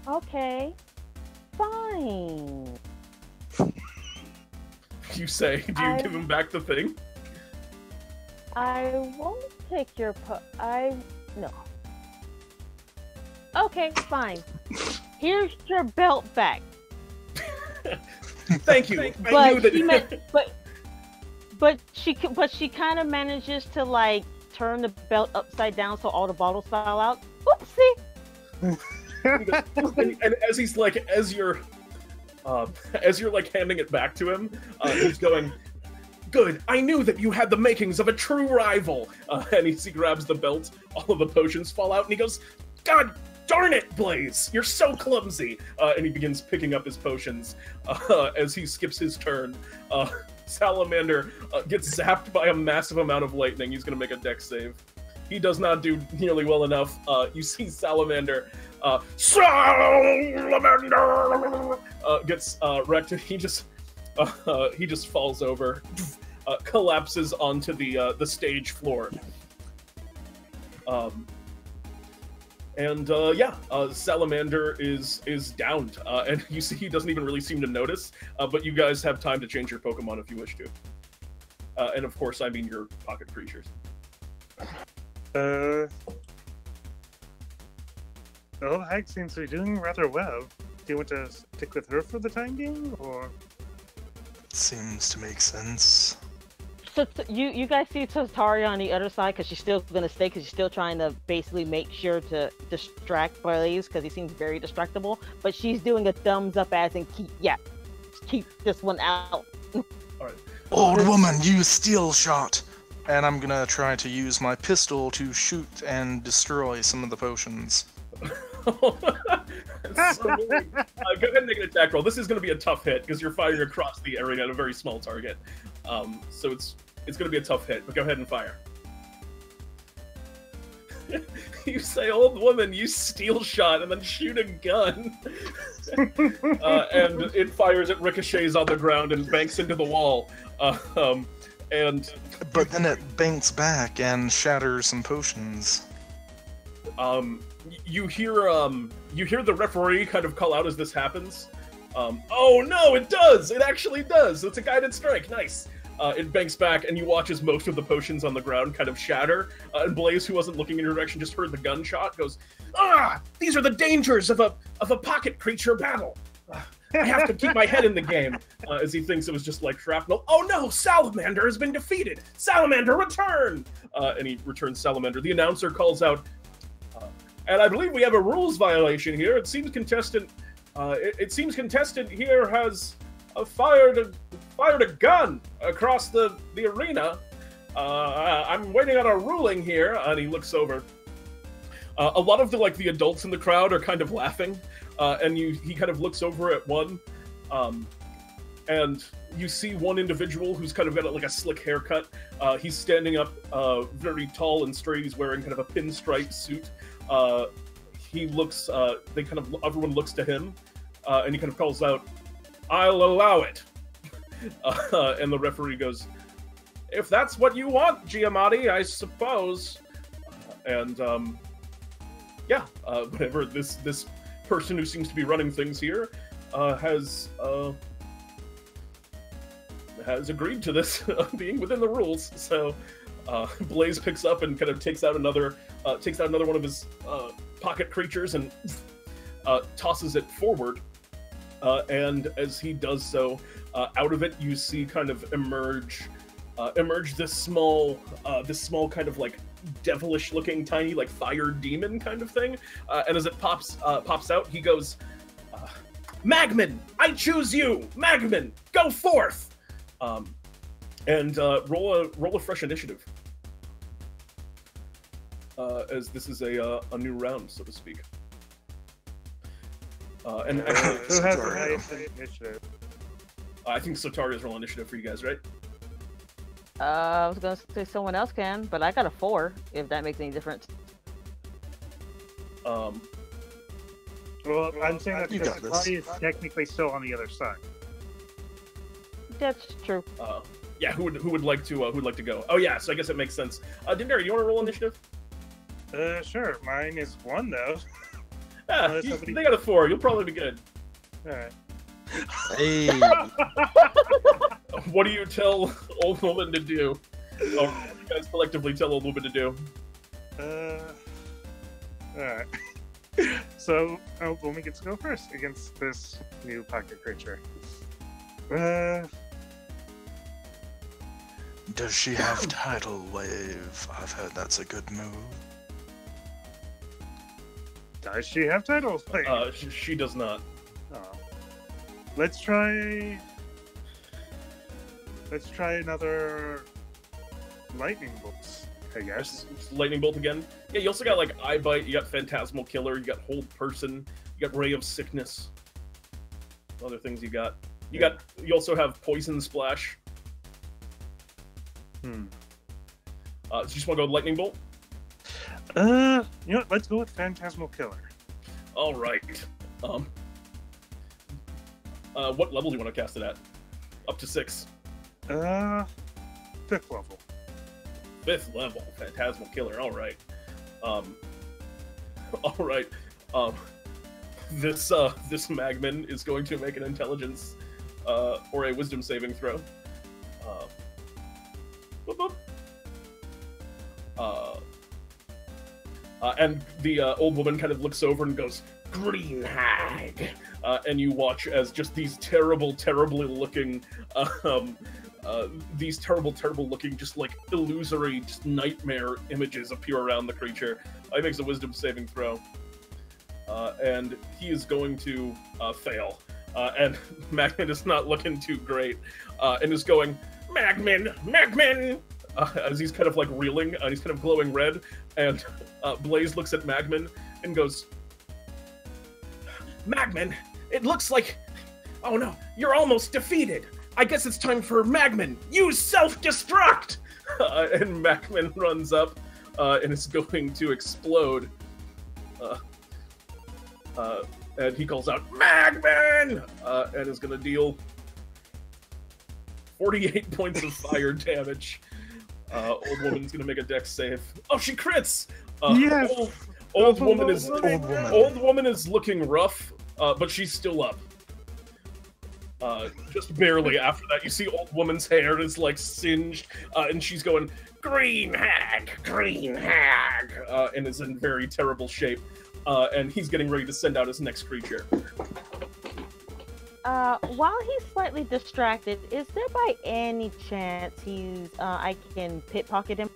Okay. Fine. You say, do you give him back the thing? I won't take your no. Okay, fine. Here's your belt back. Thank you. But she kind of manages to like turn the belt upside down so all the bottles fall out. Oopsie. And as he's like, as you're like handing it back to him, he's going, "Good. I knew that you had the makings of a true rival." And he grabs the belt. All of the potions fall out, and he goes, "God darn it, Blaze! You're so clumsy!" And he begins picking up his potions as he skips his turn. Salamander gets zapped by a massive amount of lightning. He's going to make a dex save. He does not do nearly well enough. You see Salamander. Salamander gets wrecked. He just falls over, collapses onto the stage floor. Salamander is downed, and you see he doesn't even really seem to notice, but you guys have time to change your Pokemon if you wish to. And of course, I mean your pocket creatures. Well, Hag seems to be doing rather well. Do you want to stick with her for the time being, or? Seems to make sense. So you guys see Sotaria on the other side because she's still gonna stay because she's still trying to basically make sure to distract Blaze because he seems very distractible. But she's doing a thumbs up as in keep this one out. All right. Old woman, use steel shot. And I'm gonna try to use my pistol to shoot and destroy some of the potions. Go ahead and make an attack roll. This is going to be a tough hit because you're firing across the area at a very small target. So it's going to be a tough hit, but go ahead and fire. You say, "Old woman, use steel shot," and then shoot a gun. And it fires, it ricochets on the ground and banks into the wall. But then it banks back and shatters some potions. You hear the referee kind of call out as this happens. Oh no, it does! It actually does! It's a guided strike, nice! It banks back, and you watch as most of the potions on the ground kind of shatter, and Blaze, who wasn't looking in your direction, just heard the gunshot, goes, "Ah! These are the dangers of a pocket creature battle! I have to keep my head in the game," as he thinks it was just like shrapnel. "Oh no, Salamander has been defeated! Salamander, return!" And he returns Salamander. The announcer calls out, "And I believe we have a rules violation here. It seems contestant here has fired a gun across the arena. I'm waiting on a ruling here." And he looks over. A lot of the adults in the crowd are kind of laughing, and he kind of looks over at one, and you see one individual who's kind of got like a slick haircut. He's standing up, very tall and straight. He's wearing kind of a pinstripe suit. He looks. Everyone looks to him, and he kind of calls out, "I'll allow it." And the referee goes, "If that's what you want, Giamatti, I suppose." Whatever this person who seems to be running things here has agreed to this being within the rules. So Blaze picks up and kind of takes out another one of his pocket creatures and tosses it forward. And as he does so, out of it you see kind of emerge this small kind of like devilish looking tiny like fire demon kind of thing, and as it pops out, he goes, "Magman, I choose you! Magman, go forth!" And roll a fresh initiative, as this is a new round, so to speak. And who has the highest initiative? I think Sotaria's rolling initiative for you guys, right? I was gonna say someone else can, but I got a 4, if that makes any difference. Well, I'm saying that because Sotaria is technically still on the other side. That's true. Yeah, who would like to go? Oh yeah, so I guess it makes sense. Dindari, you want to roll initiative? Sure. Mine is 1 though. They got a 4. You'll probably be good. All right. Hey. What do you tell Old Woman to do? Or what do you guys collectively tell Old Woman to do? Alright. So, Old Woman gets to go first against this new pocket creature. Does she have Tidal Wave? I've heard that's a good move. Does she have Tidal Wave? She does not. Oh. Let's try another lightning bolt, I guess. Lightning bolt again. Yeah, you also got like Eye Bite, you got Phantasmal Killer, you got Hold Person, you got Ray of Sickness. Other things you got. You also have Poison Splash. So you just want to go with Lightning Bolt? You know what? Let's go with Phantasmal Killer. All right. What level do you want to cast it at? Up to 6. 5th level. 5th level, Phantasmal Killer. All right. All right. This Magman is going to make an Intelligence or a Wisdom saving throw. And the Old Woman kind of looks over and goes, "Green Hag," and you watch as just these terribly looking, just like illusory, just nightmare images appear around the creature. He makes a Wisdom saving throw, and he is going to fail. And Magman is not looking too great, and is going, Magman! As he's kind of like reeling, and he's kind of glowing red, and Blaze looks at Magman and goes, "Magman, it looks like... Oh no, you're almost defeated! I guess it's time for Magman! Use self-destruct!" And Magman runs up, and is going to explode. And he calls out, "Magman!" And is going to deal 48 points of fire damage. Old Woman's going to make a dex save. Oh, she crits! Yes! Old Woman is looking rough, but she's still up. Just barely. After that, you see Old Woman's hair is like singed, and she's going, Green Hag! And is in very terrible shape. And he's getting ready to send out his next creature. While he's slightly distracted, is there by any chance I can pickpocket him?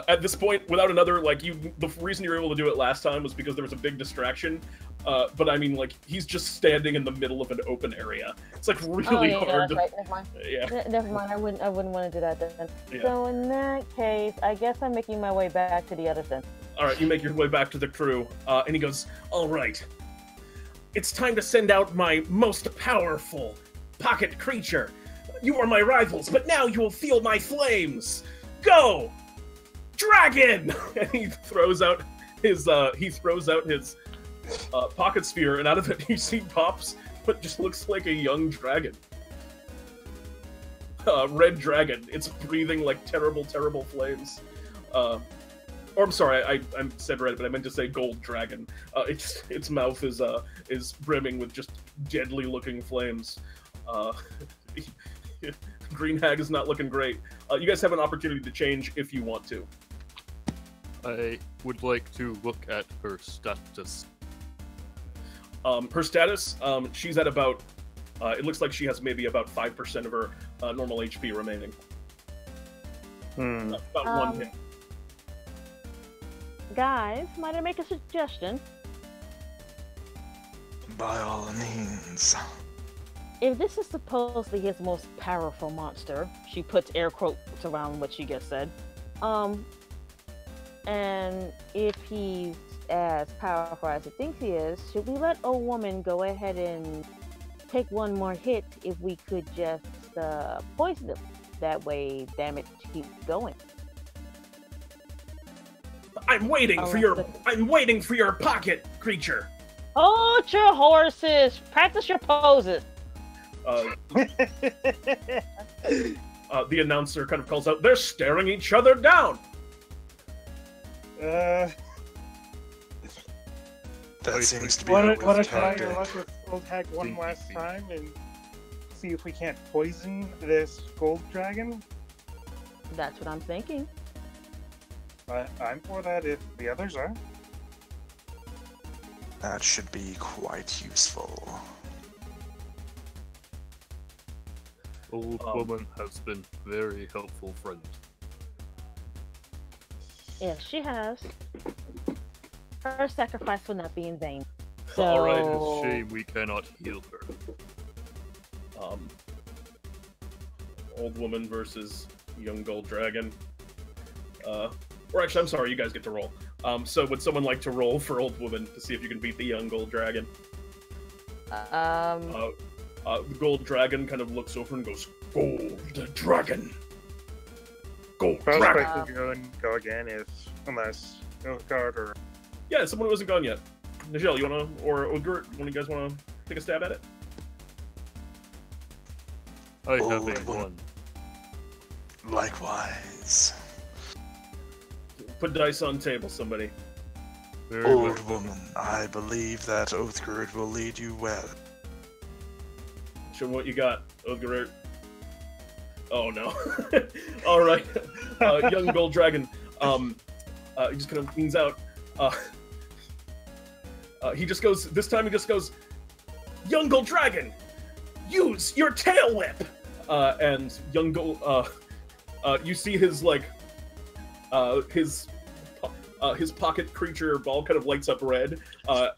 At this point, without another, the reason you were able to do it last time was because there was a big distraction. But I mean, like, he's just standing in the middle of an open area. It's like really hard. Right. Never mind. Yeah. Never mind. I wouldn't want to do that then. Yeah. So in that case, I guess I'm making my way back to the other fence. All right, you make your way back to the crew, and he goes, "All right, it's time to send out my most powerful pocket creature. You are my rivals, but now you will feel my flames. Go, dragon!" And he throws out his pocket sphere, and out of it you see pops what just looks like a young dragon. Red dragon. It's breathing like terrible, terrible flames. Or I'm sorry, I said red, but I meant to say gold dragon. Its mouth is brimming with just deadly-looking flames. Green Hag is not looking great. You guys have an opportunity to change if you want to. I would like to look at her status. Her status, she's at about, it looks like she has maybe about 5% of her normal HP remaining. About one hit. Guys, might I make a suggestion? By all means. If this is supposedly his most powerful monster, she puts air quotes around what she just said, and if he's as powerful as he thinks he is, should we let old woman go ahead and take one more hit if we could just poison him? That way damage keeps going. I'm waiting for your pocket creature. Hold your horses! Practice your poses! The announcer kind of calls out, "They're staring each other down!" That seems to be Want to try your luck with Old Hag one last time and see if we can't poison this gold dragon? That's what I'm thinking. I'm for that if the others are. That should be quite useful. Old woman has been very helpful friend. Yes, she has. Her sacrifice will not be in vain. So... Alright, it's a shame we cannot heal her. Old woman versus young gold dragon. Or actually, I'm sorry, you guys get to roll. So would someone like to roll for old woman to see if you can beat the young gold dragon? The gold dragon kind of looks over and goes, "Gold dragon! Gold dragon!" Frostbyte can go again unless Othgarurt or... Yeah, someone who hasn't gone yet. Nijel, you wanna, or Othgarurt, one of you guys wanna take a stab at it? I have a one. Likewise. Put dice on table, somebody. Very Old well. woman, I believe that Othgarurt will lead you well. Show what you got, Othgarurt. Oh no. Alright. Young gold dragon. He just kind of leans out. He just goes, this time he just goes, "Young gold dragon, use your tail whip!" And young gold, you see his, like, his pocket creature ball kind of lights up red,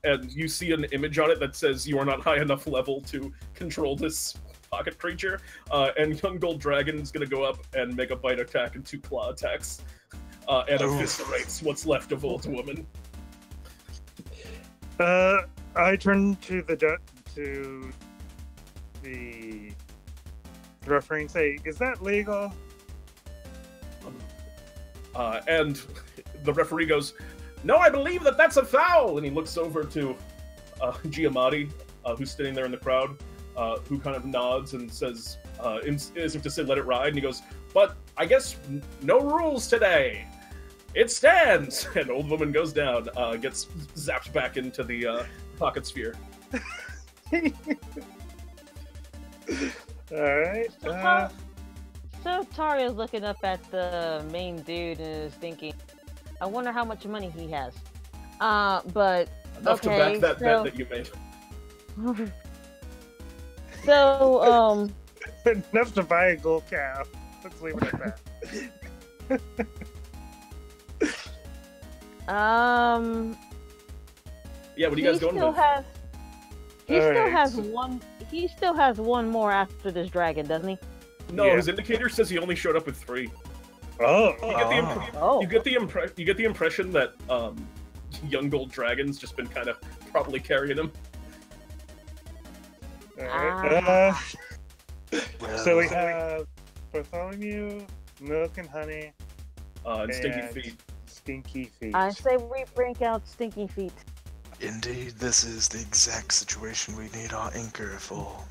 and you see an image on it that says you are not high enough level to control this pocket creature, and young gold dragon is going to go up and make a bite attack and 2 claw attacks, and eviscerates what's left of old woman. I turn to the referee and say, "Is that legal?" And the referee goes, "No, I believe that that's a foul!" And he looks over to Giamatti, who's sitting there in the crowd, who kind of nods and says, as if to say, "Let it ride." And he goes, "But I guess no rules today. It stands!" And old woman goes down, gets zapped back into the pocket sphere. Alright. So Taria's looking up at the main dude and is thinking, I wonder how much money he has. But Enough to back that bet that you made. So, enough to buy a gold cow. Let's leave it at that. Yeah, what are you guys going with? He still has one more after this dragon, doesn't he? No, his indicator says he only showed up with 3. You get the impression that young gold dragon's just been kind of probably carrying him. Alright. So we have Bartholomew, Milk and Honey, and Stinky Feet. Stinky Feet. I say we bring out Stinky Feet. Indeed, this is the exact situation we need our anchor for.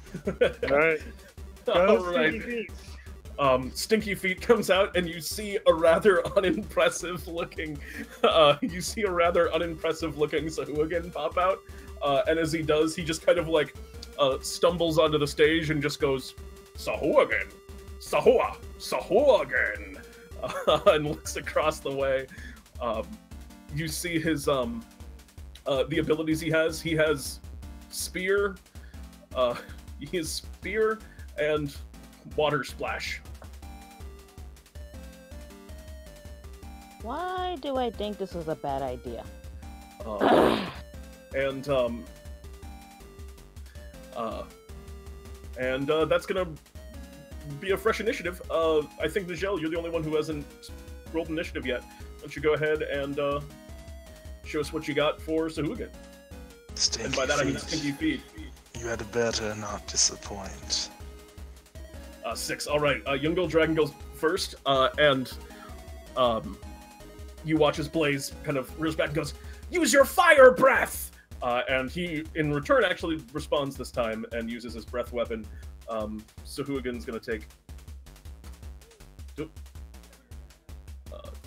Alright. Alright. Stinky Feet comes out, and you see a rather unimpressive looking Sahuagin pop out. And as he does, he just kind of like stumbles onto the stage and just goes, Sahuagin! Sahuagin! And looks across the way. You see his the abilities he has. He has Spear. He has Spear and Water Splash. Why do I think this is a bad idea? That's gonna be a fresh initiative. I think Nijel, you're the only one who hasn't rolled initiative yet. Why don't you go ahead and show us what you got for Sahuagin? And by that I mean Stinky Feet. You had better not disappoint. 6. All right. Young Gold Dragon goes first, and you watch as Blaze kind of rears back and goes, "Use your fire breath!" And he, in return, actually responds this time and uses his breath weapon. Sahuagin's going to take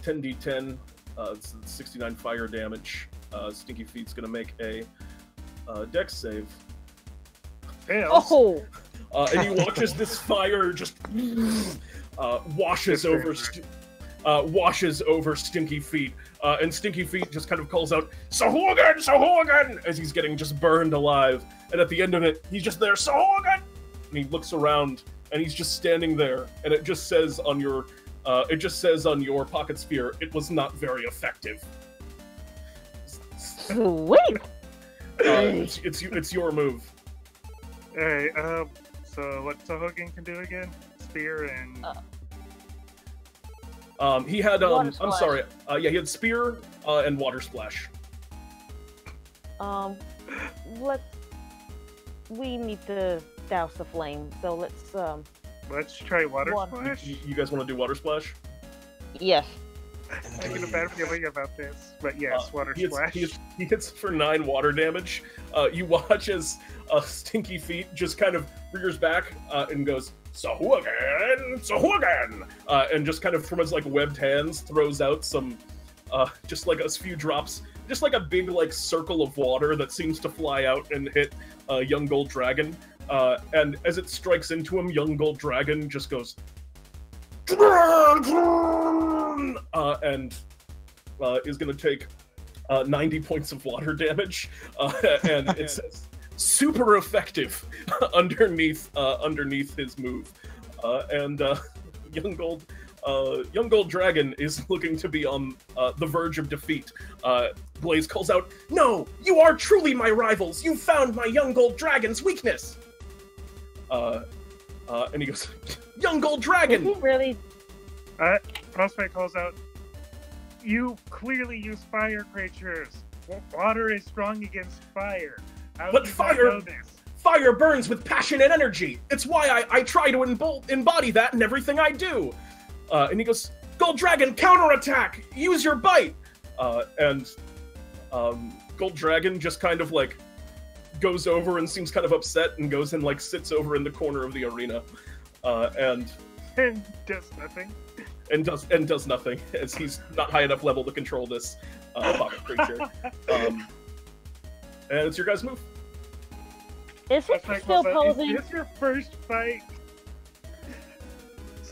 10d10, 69 fire damage. Stinky Feet's going to make a dex save. Oh! And you watch as this fire just washes over Stinky Feet. And Stinky Feet just kind of calls out, Sahuagin! Sahuagin! As he's getting just burned alive. And at the end of it, he's just there, Sahuagin! And he looks around, and he's just standing there. And it just says on your pocket sphere, it was not very effective. Sweet! It's your move. Alright, so what Sahuagin can do again? Spear and... he had, Water I'm Splash. sorry, he had Spear, and Water Splash. We need to douse the flame, so let's try Water Splash? You guys want to do Water Splash? Yes. I get a bad feeling about this, but yes, Water Splash. He hits for 9 water damage. You watch as Stinky Feet just kind of rears back and goes, Sahuagin! Sahuagin! And just kind of from his like webbed hands throws out some, just like a few drops, just like a big like circle of water that seems to fly out and hit Young Gold Dragon. And as it strikes into him, Young Gold Dragon just goes, and is going to take 90 points of water damage, and it says super effective underneath his move, and Young Gold Dragon is looking to be on the verge of defeat. Blaze calls out, "No, you are truly my rivals. You found my Young Gold Dragon's weakness." And he goes, Young Gold Dragon! Is he really? Frostbyte calls out, "You clearly use fire creatures. Water is strong against fire. How But do you fire- know this?" Fire burns with passion and energy. It's why I try to embody that in everything I do. And he goes, Gold Dragon, counterattack! Use your bite! And Gold Dragon just kind of like goes over and seems kind of upset and goes and like sits over in the corner of the arena. And does nothing. And does nothing, as he's not high enough level to control this pocket creature. And it's your guys' move. Is he still posing? Is this your first fight?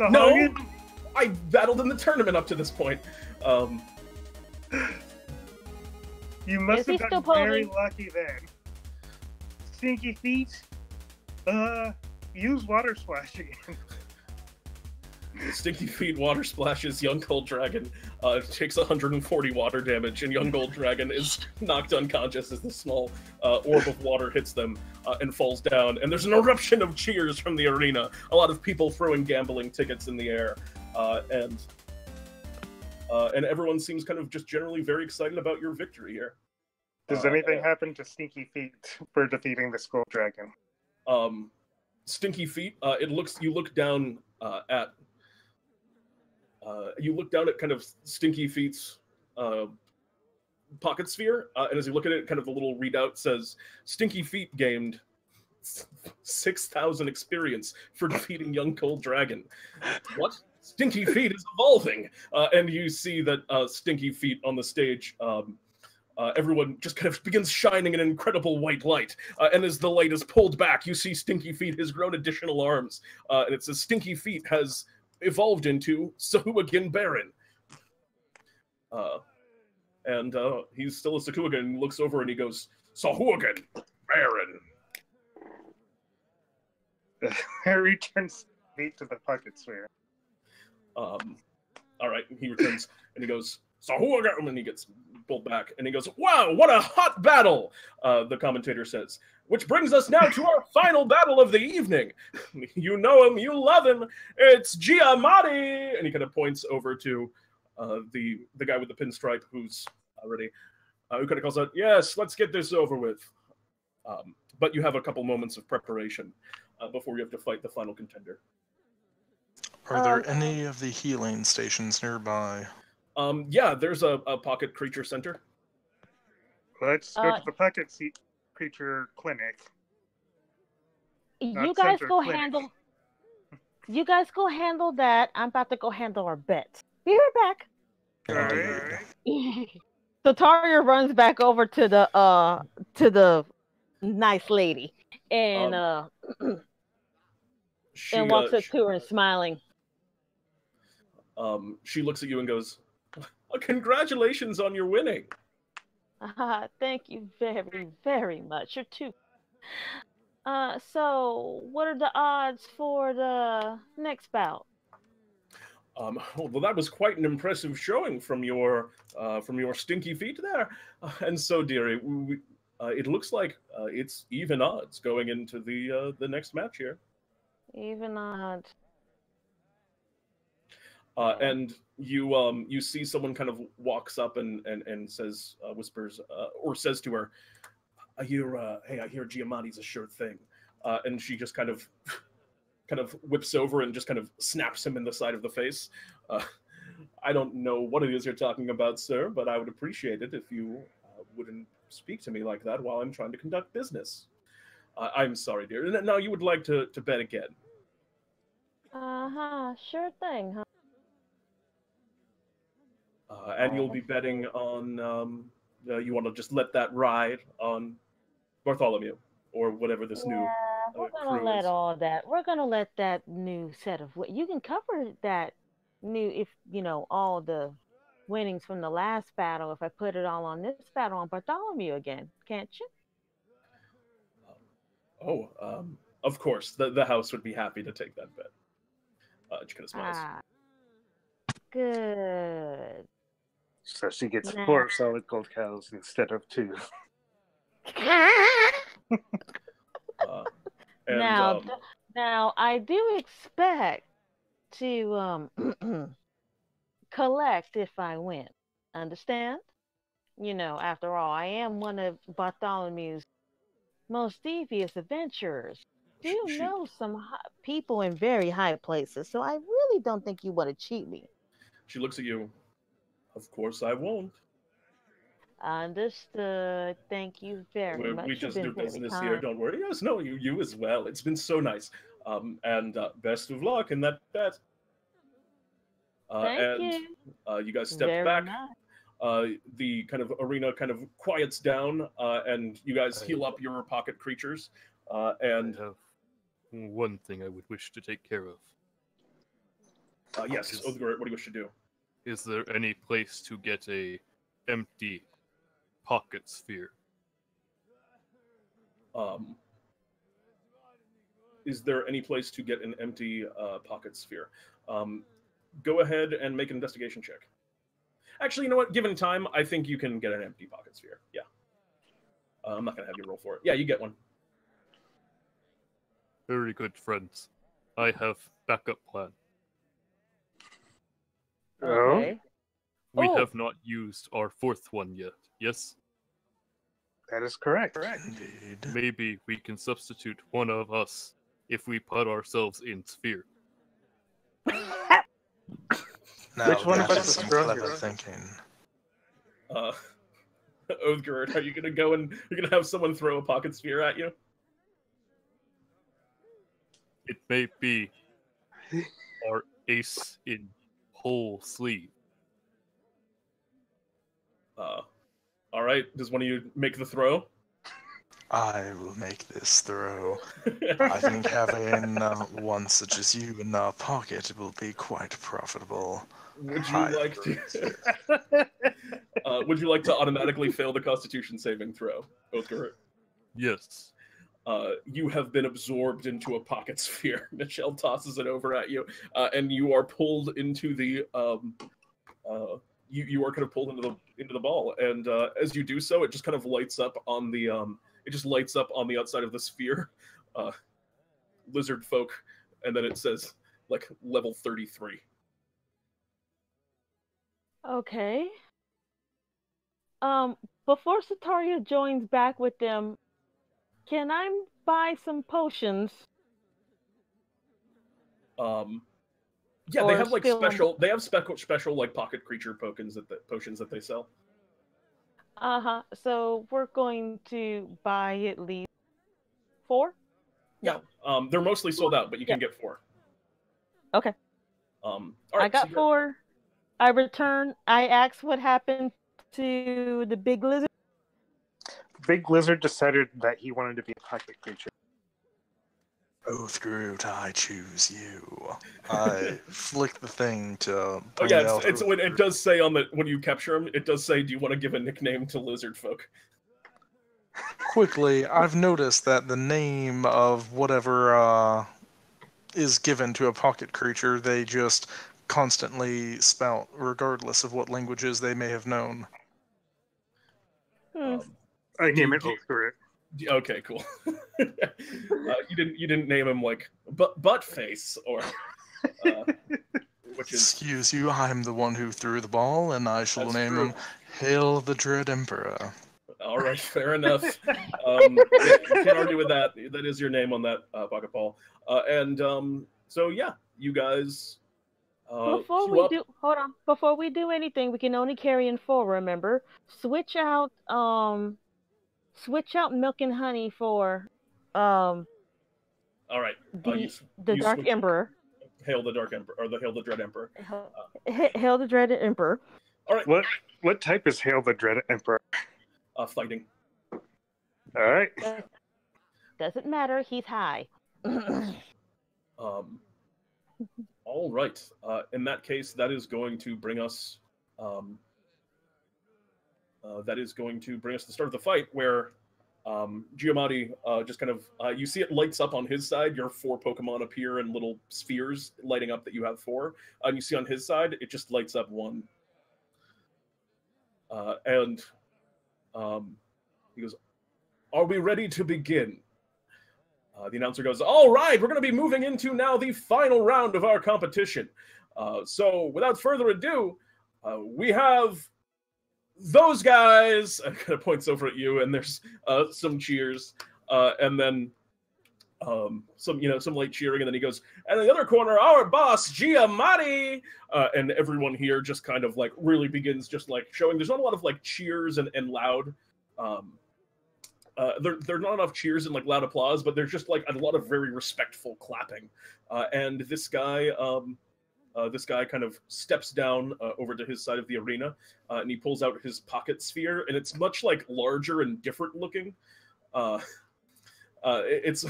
No, I battled in the tournament up to this point. You must Is he have still gotten very posing? lucky then. Stinky Feet, use Water Splash again. Stinky Feet water splashes Young Gold Dragon, takes 140 water damage, and Young Gold Dragon is knocked unconscious as the small orb of water hits them and falls down. And there's an eruption of cheers from the arena. A lot of people throwing gambling tickets in the air, and everyone seems kind of just generally very excited about your victory here. Does anything happen to Stinky Feet for defeating the Skull Dragon? Stinky Feet, you look down at kind of Stinky Feet's pocket sphere, and as you look at it, kind of the little readout says, Stinky Feet gained 6,000 experience for defeating Young Gold Dragon. What? Stinky Feet is evolving! And you see that Stinky Feet on the stage, everyone just kind of begins shining an incredible white light. And as the light is pulled back, you see Stinky Feet has grown additional arms. And it says Stinky Feet has evolved into Sahuagin Baron. And he's still a Sahuagin and looks over and he goes, Sahuagin Baron. Returns Feet to the pocket sphere. All right, he returns and he goes, Sahuagin, and he gets pulled back and he goes, wow, what a hot battle, the commentator says. Which brings us now to our final battle of the evening. You know him, you love him. It's Giamatti, and he kind of points over to the guy with the pinstripe who's already who kind of calls out, yes, let's get this over with. But you have a couple moments of preparation before you have to fight the final contender. Are there any of the healing stations nearby? Yeah, there's a pocket creature center. Let's go to the pocket creature clinic. You guys go handle. You guys go handle that. I'm about to go handle our bet. Be right back. Indeed. Sotaria runs back over to the nice lady and and walks up to her and smiling. She looks at you and goes, congratulations on your winning. Thank you very, very much. You're too. So what are the odds for the next bout? Well, that was quite an impressive showing from your Stinky Feet there. And so, dearie, it looks like it's even odds going into the next match here. Even odds. And you see someone kind of walks up and says, whispers, or says to her, I hear Giamatti's a sure thing. And she just kind of whips over and just kind of snaps him in the side of the face. I don't know what it is you're talking about, sir, but I would appreciate it if you wouldn't speak to me like that while I'm trying to conduct business. I'm sorry, dear. Now you would like to bet again. Sure thing, huh? And you'll be betting on, you want to just let that ride on Bartholomew, or whatever this new we're gonna let all that. We're gonna let that new set of. You can cover that new, if you know all the winnings from the last battle. If I put it all on this battle on Bartholomew again, can't you? Of course, the house would be happy to take that bet. She kind of smiles. Good. So she gets 4 solid gold cows instead of 2. Now I do expect to collect if I win. Understand? You know, after all, I am one of Bartholomew's most devious adventurers. Do know some people in very high places, so I really don't think you want to cheat me. She looks at you. Of course I won't. Understood. Thank you very much. We just do business here. Don't worry. Yes, no, you as well. It's been so nice. And best of luck in that bet. Thank you. You guys step back. The kind of arena kind of quiets down, and you guys heal up your pocket creatures. And I have one thing I would wish to take care of. Yes, Othgarurt, what do you wish to do? Is there any place to get a empty pocket sphere? Is there any place to get an empty pocket sphere? go ahead and make an investigation check. Actually, you know what? Given time, I think you can get an empty pocket sphere. Yeah. I'm not going to have you roll for it. Yeah, you get one. Very good, friends. I have backup plan. Okay. We Oh. have not used our fourth one yet, yes? That is correct. Indeed. Maybe we can substitute one of us if we put ourselves in sphere. Now Which one of that us is is some stronger? clever thinking. Othgarurt, are you going to go and you're going to have someone throw a pocket sphere at you? It may be our ace in whole sleeve. All right. Does one of you make the throw? I will make this throw. I think having one such as you in our pocket will be quite profitable. Would you like to automatically fail the Constitution saving throw, Othgarurt? Yes. You have been absorbed into a pocket sphere. Nijel tosses it over at you, and you are pulled into the you are kind of pulled into the ball. And as you do so, it just kind of lights up on the outside of the sphere, lizard folk, and then it says like level 33. Okay. Before Sotaria joins back with them, can I buy some potions? Yeah, Or they have like still- special like pocket creature potions that they sell. So we're going to buy at least 4? Yeah. They're mostly sold out, but you can get 4. Okay. All right, I got 4. I return. I asked what happened to the big lizard. Big Lizard decided that he wanted to be a pocket creature. Othgarurt, I choose you. I flick the thing to Oh bring yeah, out it's when it does say on the when you capture him, it does say, "Do you want to give a nickname to lizard folk?" Quickly, I've noticed that the name of whatever is given to a pocket creature, they just constantly spout, regardless of what languages they may have known. I name it Othgarurt. Okay, cool. You didn't name him like butt face or which is Excuse you, I'm the one who threw the ball, and I shall That's name true. him Hail the Dread Emperor. all right. Fair enough. You can't argue with that. That is your name on that pocket ball. So yeah, you guys. Before we do anything, we can only carry in 4. Remember, switch out milk and honey for All right. the Dark Emperor. Hail the Dark Emperor, or the Hail the Dread Emperor. Hail the Dread Emperor. All right. What type is Hail the Dread Emperor? Fighting. All right. Doesn't matter. He's high. All right. In that case, that is going to bring us. That is going to bring us to the start of the fight, where Giamatti just kind of you see it lights up on his side. Your 4 Pokemon appear in little spheres lighting up that you have 4, and you see on his side it just lights up 1. He goes, "Are we ready to begin?" The announcer goes, "All right, we're going to be moving into now the final round of our competition. So without further ado, we have those guys." And kind of points over at you, and there's some cheers, and then some light cheering, and then he goes, "And in the other corner, our boss Giamatti," and everyone here just kind of like really begins just like showing. There's not a lot of like cheers and loud. There are not enough cheers and like loud applause, but there's just like a lot of very respectful clapping. And this guy kind of steps down over to his side of the arena, and he pulls out his pocket sphere, and it's much like larger and different looking. It's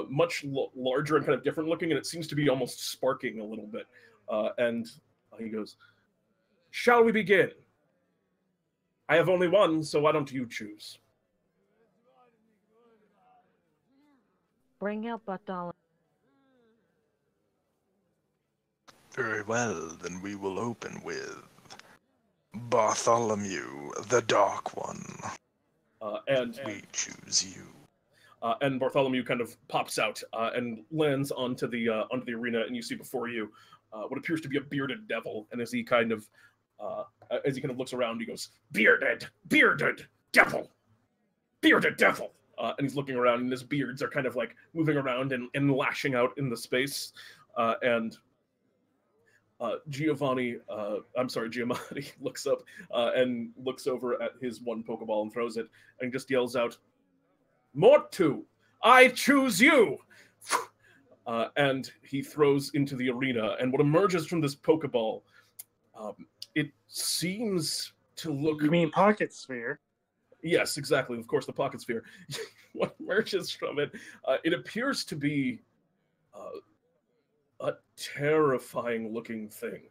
much larger and kind of different looking, and it seems to be almost sparking a little bit. And he goes, "Shall we begin? I have only one, so why don't you choose?" Bring out Bartholomew. Very well, then we will open with Bartholomew, the Dark One. And we choose you. And Bartholomew kind of pops out and lands onto the arena, and you see before you what appears to be a bearded devil. And as he kind of looks around, he goes, "Bearded devil, bearded devil." And he's looking around, and his beards are kind of like moving around and lashing out in the space. Giamatti looks up and looks over at his one Pokeball and throws it, and just yells out, "Mortu, I choose you!" And he throws into the arena, and what emerges from this Pokeball, it seems to look... You mean Pocket Sphere? Yes, exactly. Of course, the Pocket Sphere. What emerges from it, it appears to be a terrifying-looking thing.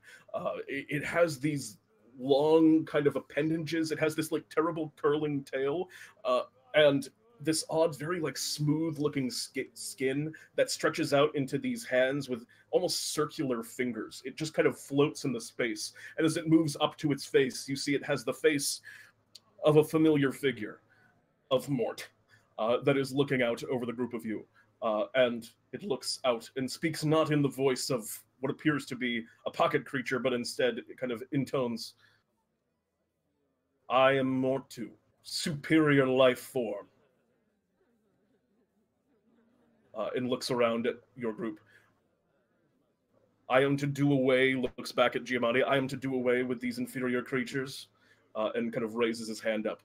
It has these long kind of appendages. It has this like terrible curling tail, and this odd, very like smooth-looking skin that stretches out into these hands with almost circular fingers. It just kind of floats in the space, and as it moves up to its face, you see it has the face of a familiar figure, of Mort, that is looking out over the group of you. And it looks out and speaks not in the voice of what appears to be a pocket creature, but instead it kind of intones, "I am Mortu, superior life form." And looks around at your group. "I am to do away," looks back at Giamatti, "I am to do away with these inferior creatures," and kind of raises his hand up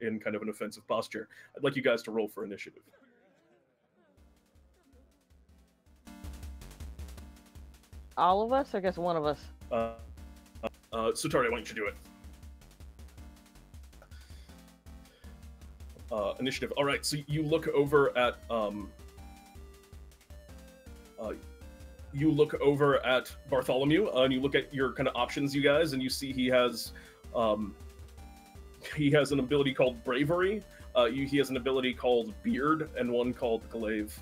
in kind of an offensive posture. I'd like you guys to roll for initiative. All of us, or just one of us? Sotaria, why don't you do it? Initiative. All right, so you look over at Bartholomew, and you look at your kind of options, you guys, and you see he has an ability called Bravery. He has an ability called Beard, and one called Glaive.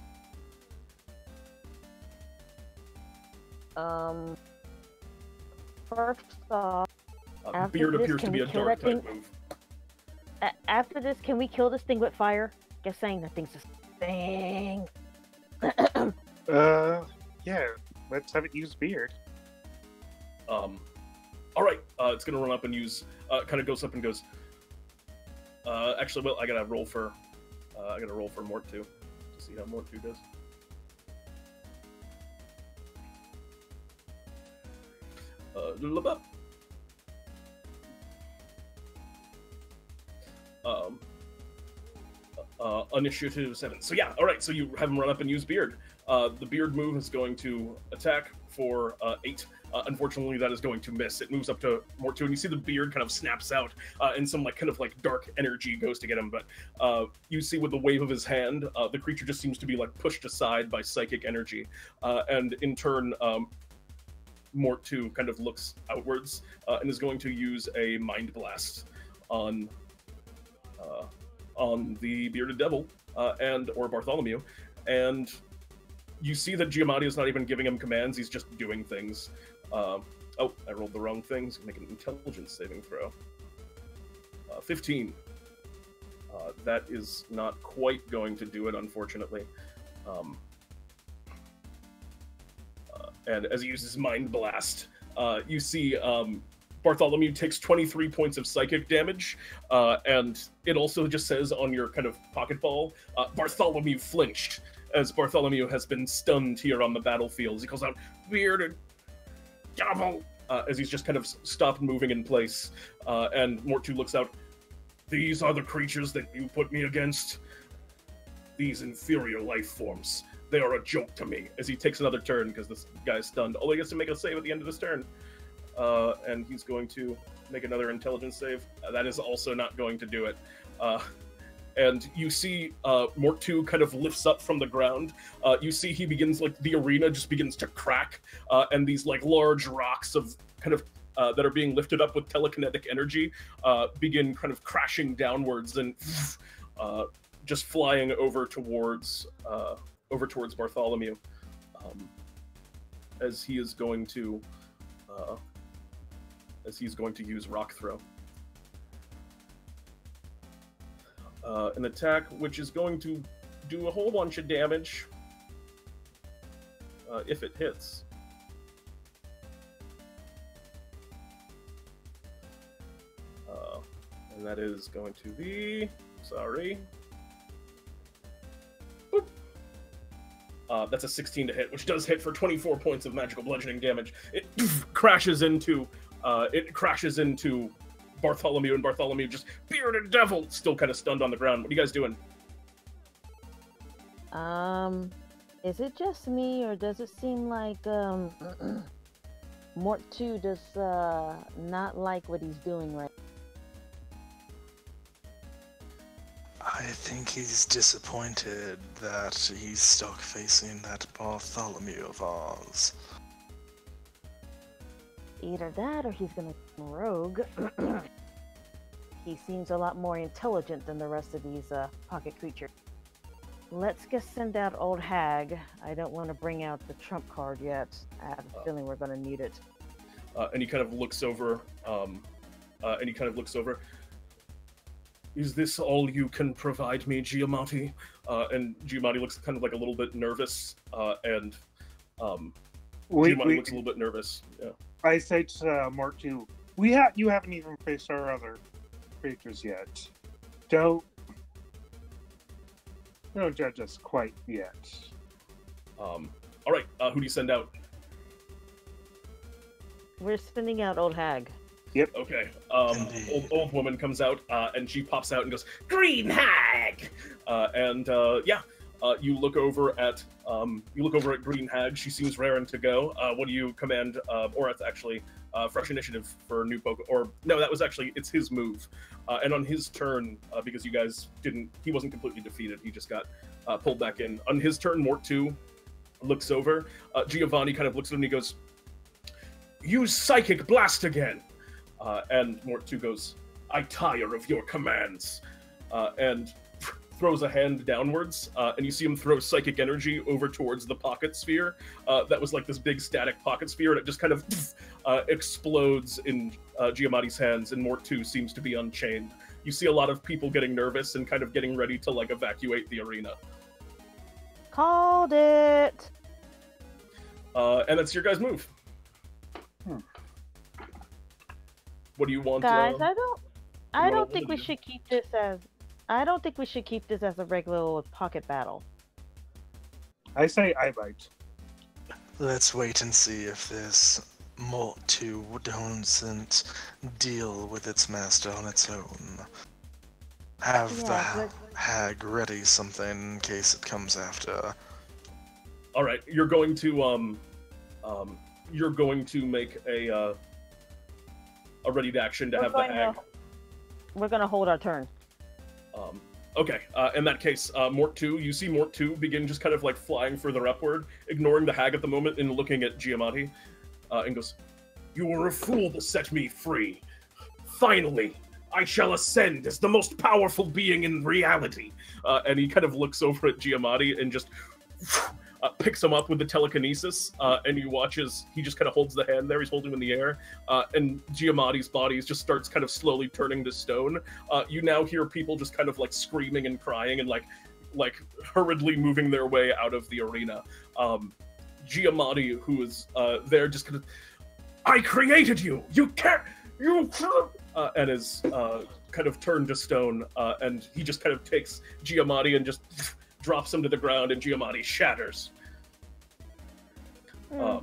First off, Beard appears to be a dark type move. After this, can we kill this thing with fire? Just saying, that thing's just thing. Yeah, let's have it use Beard. All right, it's gonna run up and use, kind of goes up and goes, actually, well, I gotta roll for Mort 2 to see how Mort 2 does. Initiative 7. So yeah, all right. So you have him run up and use Beard. The Beard move is going to attack for 8. Unfortunately, that is going to miss. It moves up to Mort 2, and you see the Beard kind of snaps out, and some kind of dark energy goes to get him. But you see with the wave of his hand, the creature just seems to be pushed aside by psychic energy, and in turn, Mort 2 kind of looks outwards and is going to use a Mind Blast on the Bearded Devil or Bartholomew, and you see that Giamatti is not even giving him commands; he's just doing things. Oh, I rolled the wrong thing. So make an intelligence saving throw. 15. That is not quite going to do it, unfortunately. And as he uses Mind Blast, you see Bartholomew takes 23 points of psychic damage, and it also just says on your kind of pocket ball, Bartholomew flinched, as Bartholomew has been stunned here on the battlefield. He calls out, "Bearded devil," as he's just kind of stopped moving in place, and Mort 2 looks out, "These are the creatures that you put me against. These inferior life forms. They are a joke to me," as he takes another turn because this guy's stunned. Although he has to make a save at the end of this turn. And he's going to make another intelligence save. That is also not going to do it. And you see Mort 2 kind of lifts up from the ground. You see he begins, the arena just begins to crack, and these large rocks of kind of that are being lifted up with telekinetic energy begin kind of crashing downwards and just flying over towards Bartholomew. as he is going to use Rock Throw. An attack which is going to do a whole bunch of damage if it hits. And that is going to be... Sorry. Boop. That's a 16 to hit, which does hit for 24 points of magical bludgeoning damage. It crashes into Bartholomew, and Bartholomew, just bearded devil, still kind of stunned on the ground. What are you guys doing? Is it just me, or does it seem like Mort 2 does not like what he's doing right? I think he's disappointed that he's stuck facing that Bartholomew of ours. Either that, or he's gonna rogue. He seems a lot more intelligent than the rest of these pocket creatures. Let's just send out Old Hag. I don't want to bring out the trump card yet. I have a feeling we're gonna need it. And he kind of looks over. Is this all you can provide me, Giamatti? And Giamatti looks kind of like a little bit nervous. Giamatti looks a little bit nervous. Yeah. I say to Mark 2, you haven't even faced our other creatures yet. Don't judge us quite yet. All right. Who do you send out? We're sending out Old Hag. Yep. Okay. Old woman comes out, and she pops out and goes, "Green Hag!" You look over at Green Hag. She seems raring to go. What do you command? Or it's actually fresh initiative for new poke. Or no, that was actually it's his move. And on his turn, because you guys he wasn't completely defeated. He just got pulled back in. On his turn, Mort 2 looks over. Giovanni kind of looks at him and he goes, "Use Psychic Blast again." And Mort 2 goes, "I tire of your commands," and throws a hand downwards, and you see him throw psychic energy over towards the pocket sphere. That was like this big static pocket sphere, and it just kind of explodes in Giamatti's hands, and Mort 2 seems to be unchained. You see a lot of people getting nervous and kind of getting ready to like evacuate the arena. Called it! And that's your guys' move. What do you want? Guys, I don't think we should keep this as a regular old pocket battle. I say I bite. Let's wait and see if this Mort 2 doesn't deal with its master on its own. Have the hag ready something in case it comes after. All right, you're going to make a ready to action to have the hag. We're gonna hold our turn. Okay, in that case, Mort 2, you see Mort 2 begin just kind of like flying further upward, ignoring the hag at the moment and looking at Giamatti, and goes, "You were a fool to set me free. Finally, I shall ascend as the most powerful being in reality." And he kind of looks over at Giamatti and just picks him up with the telekinesis, and you watch as he just kind of holds the hand there. He's holding him in the air, and Giamatti's body just starts kind of slowly turning to stone. You now hear people just kind of like screaming and crying and like hurriedly moving their way out of the arena. Giamatti, who is there, just kind of, "I created you. You can't. And is kind of turned to stone, and he just kind of takes Giamatti and just drops him to the ground, and Giamatti shatters. I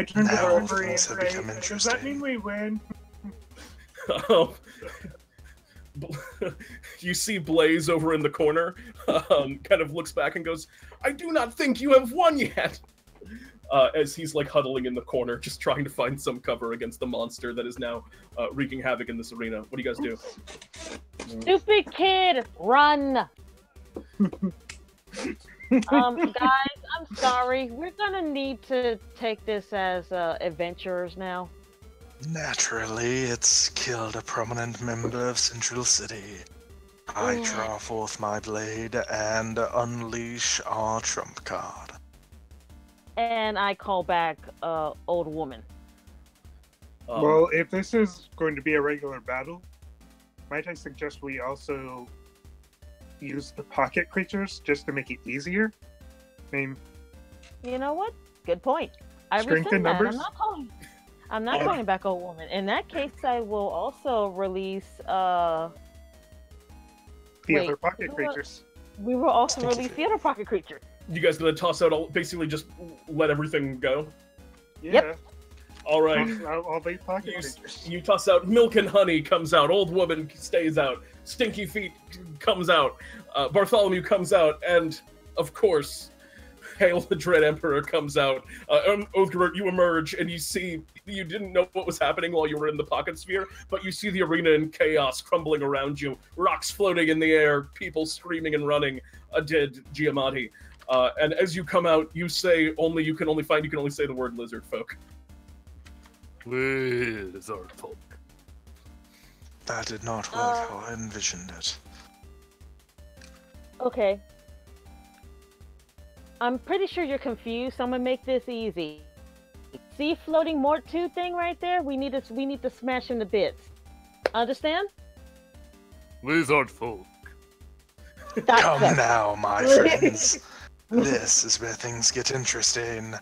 turn to the Now referee and things have say, become "Does that mean interesting." we win?" You see Blaze over in the corner, kind of looks back and goes, "I do not think you have won yet." As he's like huddling in the corner, just trying to find some cover against the monster that is now wreaking havoc in this arena. What do you guys do? Stupid kid, run! Guys, I'm sorry. We're gonna need to take this as adventurers now. Naturally, it's killed a prominent member of Central City. I draw forth my blade and unleash our trump card. and I call back old woman. Well, if this is going to be a regular battle, might I suggest we also use the pocket creatures just to make it easier? I mean, You know what? Good point. I Strength in rescind that. numbers? I'm not calling back old woman. In that case, I will also release. the Wait, other pocket you know what? creatures. We will also Stinky release feet. the other pocket creature. You guys gonna toss out basically just let everything go? Yeah. Yep. All right. Toss out all the pocket You, creatures. you toss out milk and honey comes out. Old woman stays out. Stinky feet comes out. Bartholomew comes out, and of course, Hail the Dread Emperor comes out. Othgarurt, you emerge, and you see you didn't know what was happening while you were in the pocket sphere, but you see the arena in chaos crumbling around you, rocks floating in the air, people screaming and running, a dead Giamatti. And as you come out, you say you can only say the word lizard folk. Lizard folk. That did not work how I envisioned it. Okay. I'm pretty sure you're confused, so I'm gonna make this easy. See floating Mort 2 thing right there? We need to smash him to bits. Understand? Lizard folk. Come now, my friends. This is where things get interesting.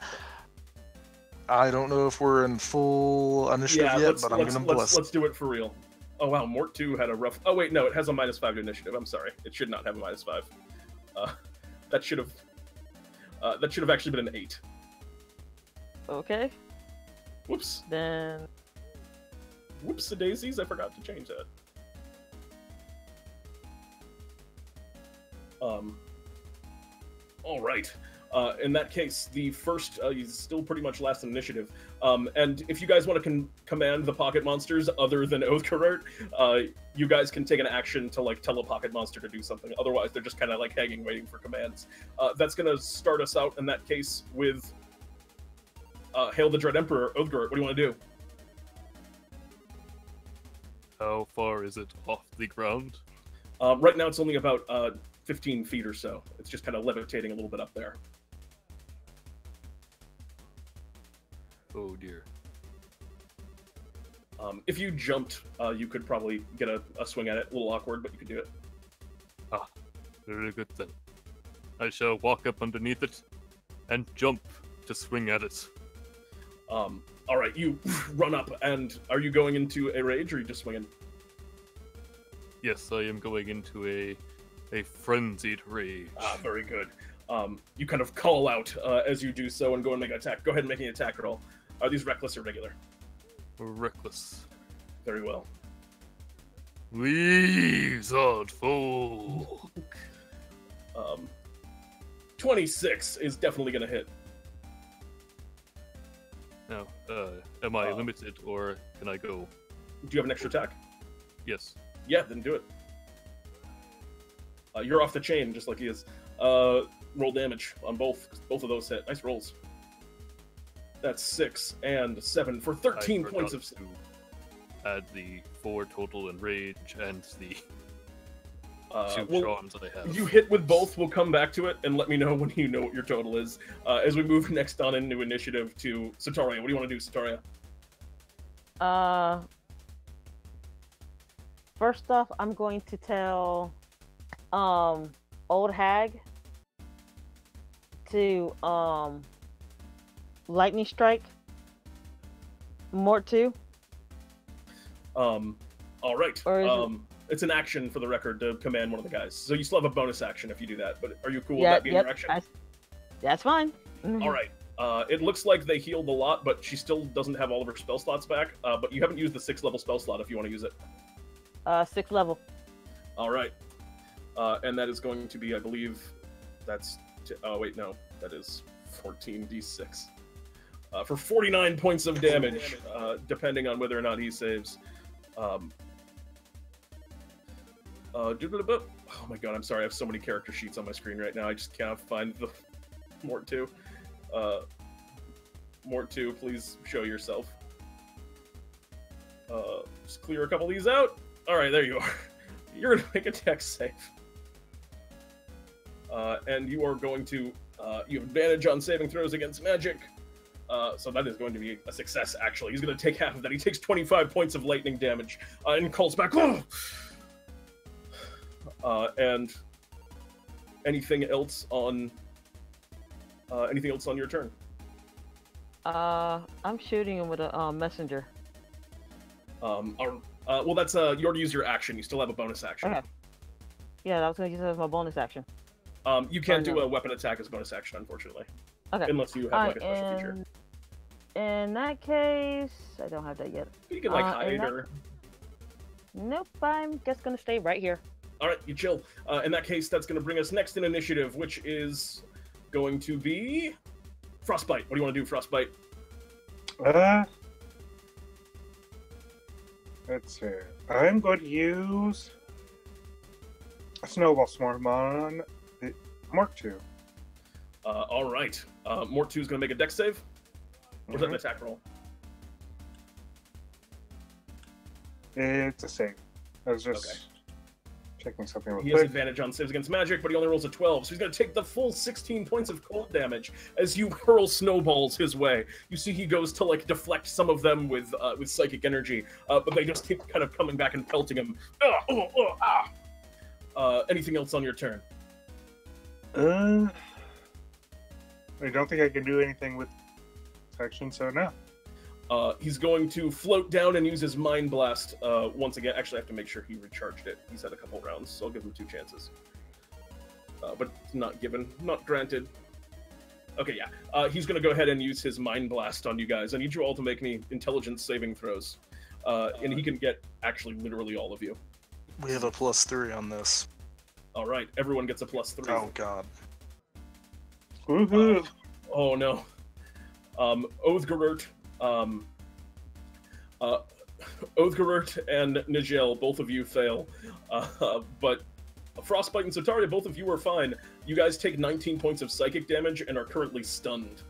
I don't know if we're in full initiative yet, but I'm gonna bless. Let's do it for real. Oh wow, Mort 2 had a rough. Oh wait, no, it has a -5 to initiative. I'm sorry, it should not have a -5. That should have actually been an 8. Okay. Whoops. Then Whoops, the daisies. I forgot to change that. All right. In that case, the first is still pretty much last in initiative. And if you guys want to command the pocket monsters other than Othgarurt, you guys can take an action to like tell a pocket monster to do something. Otherwise, they're just kind of like hanging, waiting for commands. That's gonna start us out in that case with Hail the Dread Emperor. Othgarurt, what do you want to do? How far is it off the ground? Right now, it's only about 15 feet or so. It's just kind of levitating a little bit up there. Oh dear. If you jumped, you could probably get a swing at it. A little awkward, but you could do it. Very good then. I shall walk up underneath it and jump to swing at it. All right, you run up, and are you going into a rage, or are you just swinging? Yes, I am going into a frenzied rage. Very good. You kind of call out as you do so and go and make an attack. Go ahead and make an attack roll. Are these reckless or regular? Reckless. Very well. Lizard folk. 26 is definitely going to hit. Now, am I limited or can I go? Do you have an extra attack? Yes. Yeah, then do it. You're off the chain, just like he is. Roll damage on both of those hit. Nice rolls. That's 6 and 7 for 13 I points of. forgot to add the 4 total in rage and the 2 charms that I have. You hit with both. We'll come back to it and let me know when you know what your total is. As we move next on into initiative to Sotaria. What do you want to do, Sotaria? First off, I'm going to tell old hag to lightning strike Mort 2. All right. Or is it's an action for the record to command one of the guys. So you still have a bonus action if you do that. But are you cool with that being your action? That's fine. All right. It looks like they healed a lot, but she still doesn't have all of her spell slots back. But you haven't used the 6th level spell slot if you want to use it. 6th level. All right. And that is going to be, I believe, that's... oh, wait, no. That is 14d6. For 49 points of damage, depending on whether or not he saves. Oh my god, I'm sorry. I have so many character sheets on my screen right now. I just can't find the Mort 2. Mort 2, please show yourself. Just clear a couple of these out. Alright, there you are. You're going to make a dex save. And you are going to You have advantage on saving throws against magic. So that is going to be a success, actually. He's going to take half of that. He takes 25 points of lightning damage and calls back. And anything else on your turn? I'm shooting him with a messenger. Well, that's you already used your action. You still have a bonus action. Okay. Yeah, I was going to use it as my bonus action. You can't do a weapon attack as a bonus action, unfortunately. Okay. Unless you have like a special feature. In that case, I don't have that yet. You can like hide or. Nope, I'm just gonna stay right here. All right, you chill. In that case, that's gonna bring us next in initiative, which is going to be Frostbyte. What do you want to do, Frostbyte? Let's see. I'm going to use a Snowball Swarm on the Mark II. All right. Mort 2 is going to make a dex save. Or is that an attack roll? It's a save. I was just checking something real quick. He has advantage on saves against magic, but he only rolls a 12. So he's going to take the full 16 points of cold damage as you hurl snowballs his way. You see he goes to like deflect some of them with psychic energy, but they just keep kind of coming back and pelting him. Anything else on your turn? I don't think I can do anything with action, so no. He's going to float down and use his Mind Blast once again. Actually, I have to make sure he recharged it. He's had a couple rounds, so I'll give him 2 chances. But not given, not granted. Okay, yeah. He's going to go ahead and use his Mind Blast on you guys. I need you all to make me intelligence saving throws. And he can get actually literally all of you. We have a +3 on this. All right, everyone gets a +3. Oh, God. Woohoo! Oh, no. Othgarurt, Othgarurt and Nijel, both of you fail. But Frostbyte and Sotaria, both of you are fine. You guys take 19 points of psychic damage and are currently stunned.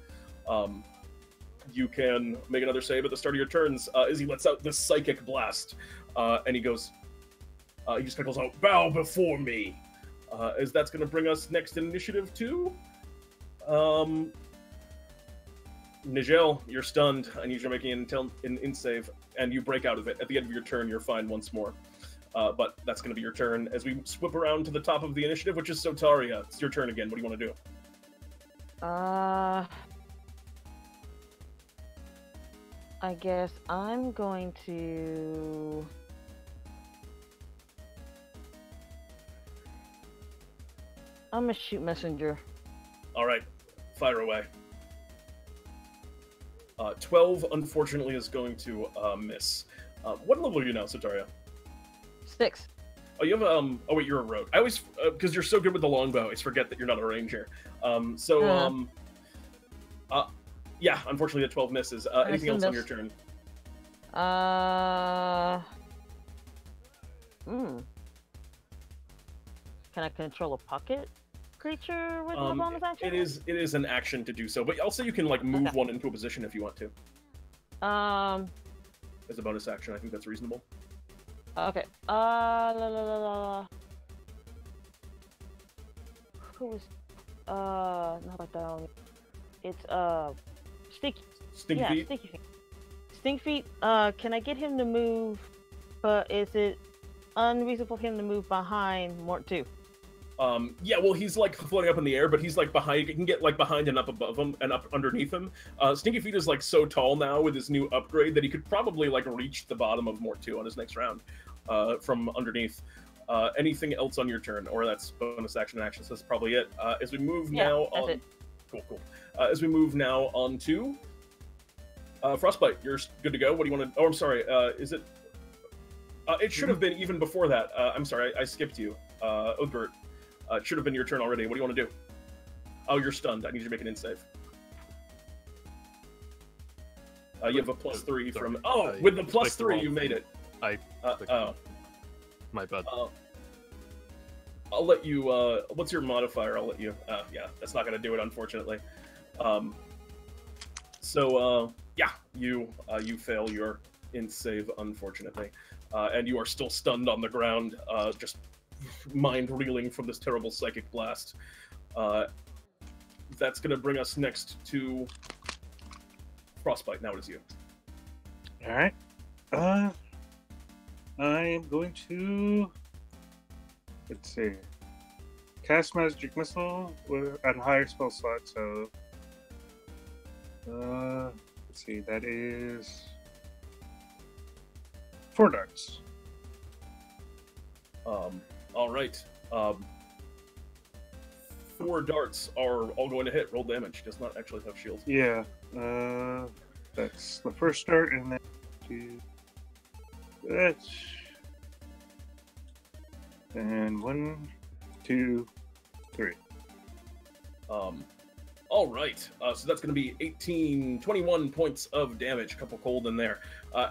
You can make another save at the start of your turns as he lets out this psychic blast. And he goes, he just kind of goes out, "Bow before me." As that's going to bring us next in initiative to Nijel, you're stunned. I need you to make an in save, and you break out of it. At the end of your turn, you're fine once more. But that's going to be your turn. As we swip around to the top of the initiative, which is Sotaria. It's your turn again. What do you want to do? I guess I'm going to... I'm gonna shoot messenger. All right, fire away. 12, unfortunately, is going to miss. What level are you now, Sotaria? 6. Oh, you have oh wait, you're a rogue. I always because you're so good with the longbow, I always forget that you're not a ranger. Yeah, unfortunately, the 12 misses. Anything else on your turn? Can I control a pocket creature with my bonus action? It is an action to do so, but also you can like move one into a position if you want to. As a bonus action, I think that's reasonable. Okay. Who is not like that. It's Stinky. Stinky feet. Stinky feet. Stinky feet. Can I get him to move? But is it unreasonable for him to move behind Mort 2? Yeah, well, he's like floating up in the air, but he's like behind. You can get like behind and up above him and up underneath him. Stinky Feet is like so tall now with his new upgrade that he could probably like reach the bottom of Mort 2 on his next round from underneath. Anything else on your turn, or that's bonus action and action? So that's probably it. As we move now on, it. Cool. As we move now on to Frostbyte, you're good to go. What do you want to? Oh, I'm sorry. Is it? It should have been even before that. I'm sorry, I skipped you. Othgarurt. It should have been your turn already. What do you want to do? Oh, you're stunned. I need you to make an in save. You have a +3 from... Oh, with the +3, you made it. My bad. I'll let you... what's your modifier? I'll let you... yeah, that's not going to do it, unfortunately. Yeah, you fail your in save, unfortunately. And you are still stunned on the ground, just... mind reeling from this terrible psychic blast. that's going to bring us next to Frostbyte. Now it is you. All right. I am going to, let's see, cast Magic Missile at a higher spell slot. So, let's see, that is 4 darts. All right. 4 darts are all going to hit. Roll damage. Does not actually have shield. Yeah. That's the first dart, and then that's and 1, 2, 3. All right. So that's going to be 21 points of damage. A couple cold in there.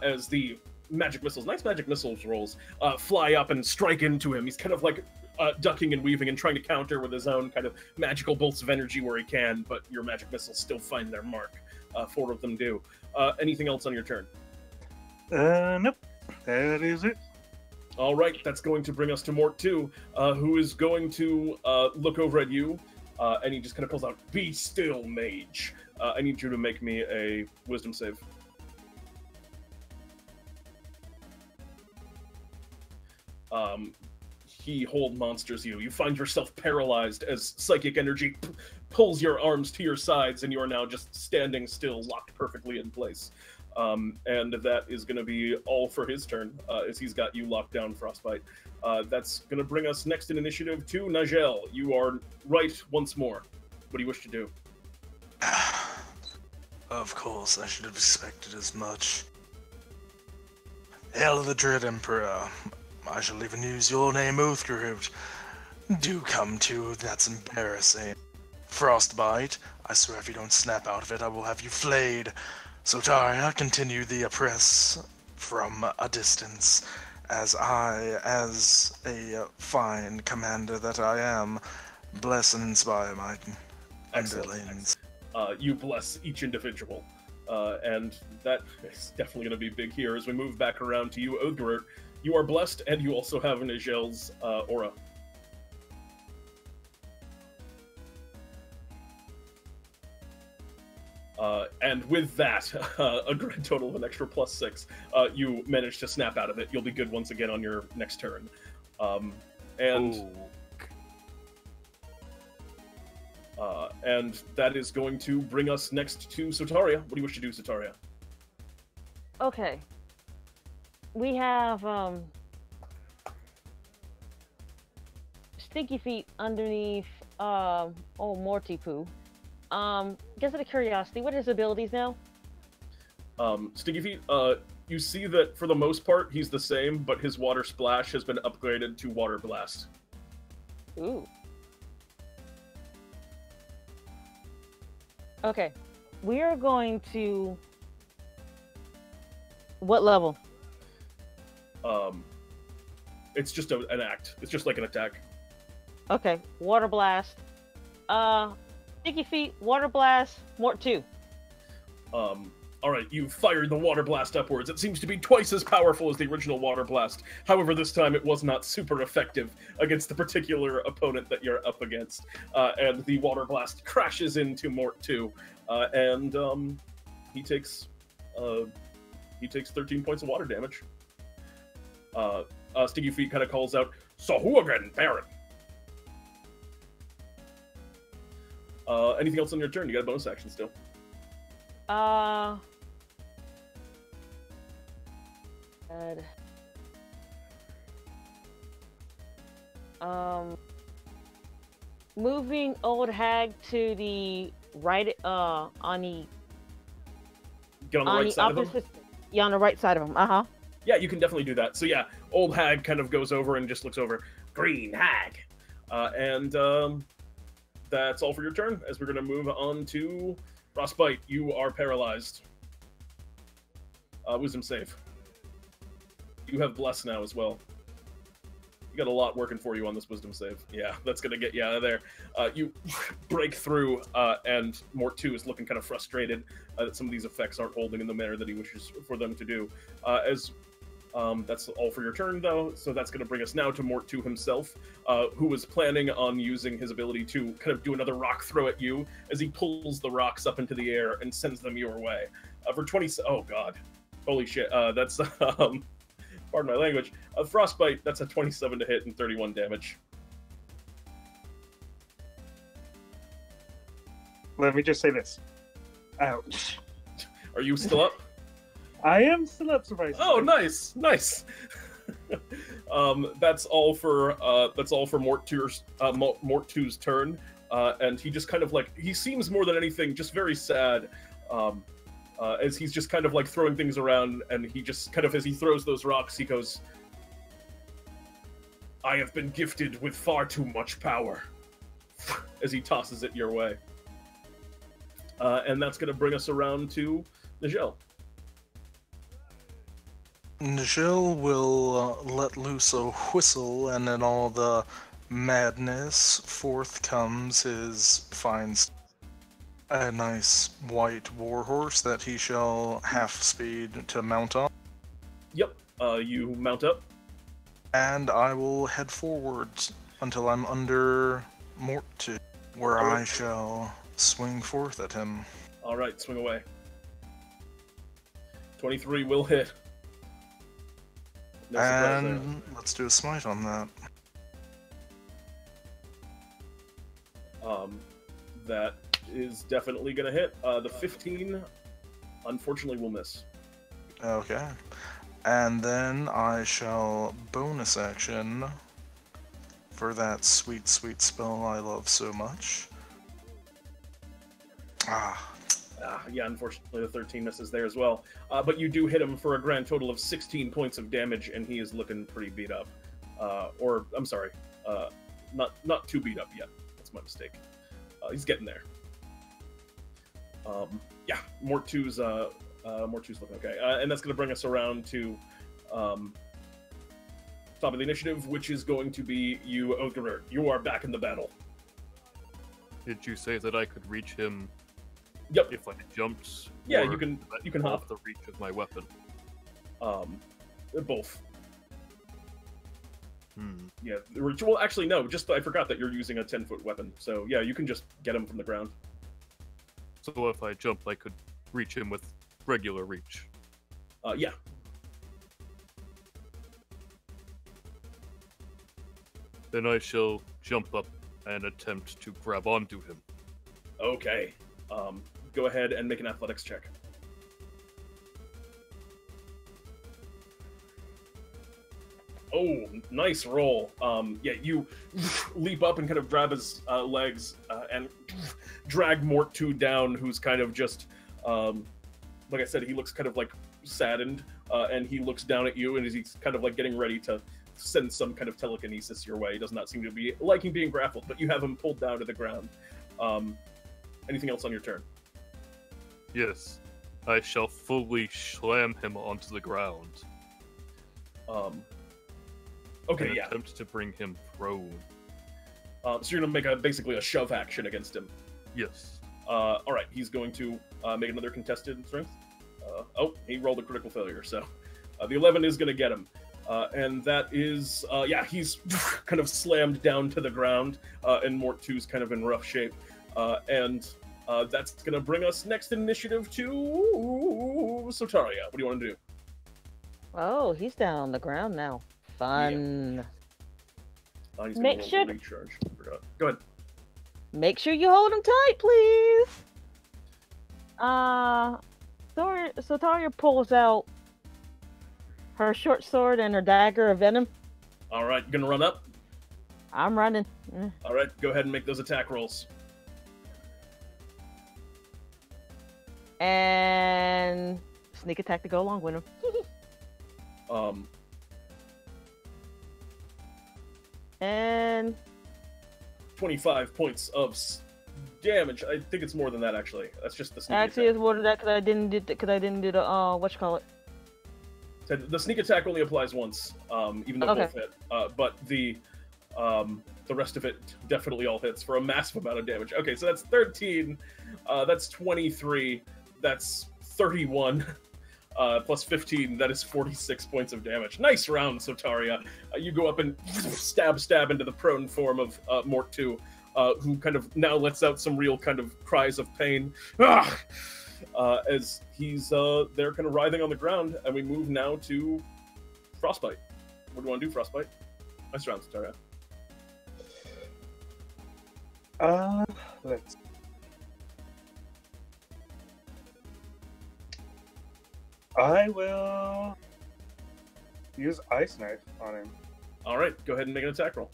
As the magic missiles, nice magic missiles rolls, fly up and strike into him. He's kind of like ducking and weaving and trying to counter with his own kind of magical bolts of energy where he can, but your magic missiles still find their mark. 4 of them do. Anything else on your turn? Nope. That is it. All right, that's going to bring us to Mort 2, who is going to look over at you, and he just kind of calls out, "Be still, mage." I need you to make me a wisdom save. He hold monsters you. You find yourself paralyzed as psychic energy pulls your arms to your sides, and you are now just standing still, locked perfectly in place. And that is going to be all for his turn, as he's got you locked down, Frostbyte. That's going to bring us next in initiative to Nijel. You are right once more. What do you wish to do? Of course, I should have expected as much. Hail the Dread Emperor. I shall even use your name, Othgarurt. Do come to, that's embarrassing. Frostbyte, I swear if you don't snap out of it, I will have you flayed. Sotaria, continue the oppress from a distance, as I, as a fine commander that I am, bless and inspire my underlings. You bless each individual, and that is definitely going to be big here as we move back around to you, Othgarurt. You are blessed, and you also have Nijel's aura. And with that, a grand total of an extra +6, you manage to snap out of it. You'll be good once again on your next turn. And that is going to bring us next to Sotaria. What do you wish to do, Sotaria? Okay. We have Stinky Feet underneath old Morty Poo. Guess out of curiosity, what are his abilities now? Stinky Feet, you see that for the most part he's the same, but his Water Splash has been upgraded to Water Blast. Ooh. Okay. We are going to... What level? It's just an act. It's just like an attack. Okay. Water Blast. Sticky Feet, Water Blast, Mort 2. Alright, you fired the Water Blast upwards. It seems to be twice as powerful as the original Water Blast. However, this time it was not super effective against the particular opponent that you're up against. And the Water Blast crashes into Mort 2. And he takes 13 points of water damage. Sticky Feet kind of calls out, "So who again, Baron?" Anything else on your turn? You got a bonus action still. Moving Old Hag to the right, on the... Get on the right side of him? Yeah, on the right side of him, Yeah, you can definitely do that. So yeah, Old Hag kind of goes over and just looks over. Green Hag! That's all for your turn, as we're going to move on to Frostbyte. You are paralyzed. Wisdom save. You have Bless now as well. You got a lot working for you on this Wisdom save. Yeah, that's going to get you out of there. You break through, and Mort 2 is looking kind of frustrated that some of these effects aren't holding in the manner that he wishes for them to do. As That's all for your turn, though, so that's going to bring us now to Mort2 himself, who was planning on using his ability to kind of do another rock throw at you as he pulls the rocks up into the air and sends them your way. For 20... Oh, God. Holy shit. That's... pardon my language. Frostbyte, that's a 27 to hit and 31 damage. Let me just say this. Ouch. Are you still up? I am still up, surprisingly. Oh, nice, nice. That's all for Mort2's turn, and he just kind of like, he seems more than anything just very sad, as he's just kind of like throwing things around, and he just kind of, as he throws those rocks, he goes, "I have been gifted with far too much power," as he tosses it your way. And that's going to bring us around to Nijel. Nijel will let loose a whistle, and in all the madness, forth comes finds a nice white warhorse that he shall half speed to mount on. Yep, you mount up. And I will head forward until I'm under Mort2, where I shall swing forth at him. Alright, swing away. 23 will hit. No surprise there. And let's do a smite on that. That is definitely going to hit. The 15, unfortunately, will miss. Okay. And then I shall bonus action for that sweet, sweet spell I love so much. Yeah, unfortunately the 13 misses there as well. But you do hit him for a grand total of 16 points of damage, and he is looking pretty beat up. Or, I'm sorry, not too beat up yet. That's my mistake. He's getting there. Yeah, Mort2's looking okay. And that's going to bring us around to top of the initiative, which is going to be you, Othgarurt. You are back in the battle. Did you say that I could reach him? Yep. If I jumped? Yeah, or you can off hop. the reach of my weapon. Both. Yeah. Well, actually, no. Just I forgot that you're using a 10-foot weapon. So yeah, you can just get him from the ground. So if I jump, I could reach him with regular reach. Yeah. Then I shall jump up and attempt to grab onto him. Okay. Go ahead and make an athletics check. Oh, nice roll. Yeah, you leap up and kind of grab his legs and drag Mort2 down, who's kind of just, like I said, he looks kind of like saddened, and he looks down at you, and he's kind of like getting ready to send some kind of telekinesis your way. He does not seem to be liking being grappled, but you have him pulled down to the ground. Anything else on your turn? Yes. I shall fully slam him onto the ground. Okay, and yeah. attempt to bring him prone. So you're going to make basically a shove action against him. Yes. Alright, he's going to make another contested strength. Oh, he rolled a critical failure, so the 11 is going to get him. And that is, yeah, he's kind of slammed down to the ground, and Mort2's kind of in rough shape. And that's going to bring us next in initiative to Sotaria. What do you want to do? Oh, he's down on the ground now. Fun. Yeah. Make sure to recharge. Go ahead. Make sure you hold him tight, please. Sotaria pulls out her short sword and her dagger of venom. All right, you gonna run up? I'm running. All right, go ahead and make those attack rolls. And sneak attack to go along with him. 25 points of damage. I think it's more than that, actually. That's just the sneak Actually, attack. it's more than that because I didn't do the The sneak attack only applies once, even though both hit. But the rest of it definitely all hits for a massive amount of damage. Okay, so that's 13. That's 23. That's 31. plus 15, that is 46 points of damage. Nice round, Sotaria. You go up and stab into the prone form of Mort 2, who kind of now lets out some real kind of cries of pain. As he's there kind of writhing on the ground, and we move now to Frostbyte. What do you want to do, Frostbyte? Nice round, Sotaria. Let's. I will use Ice Knife on him. All right, go ahead and make an attack roll.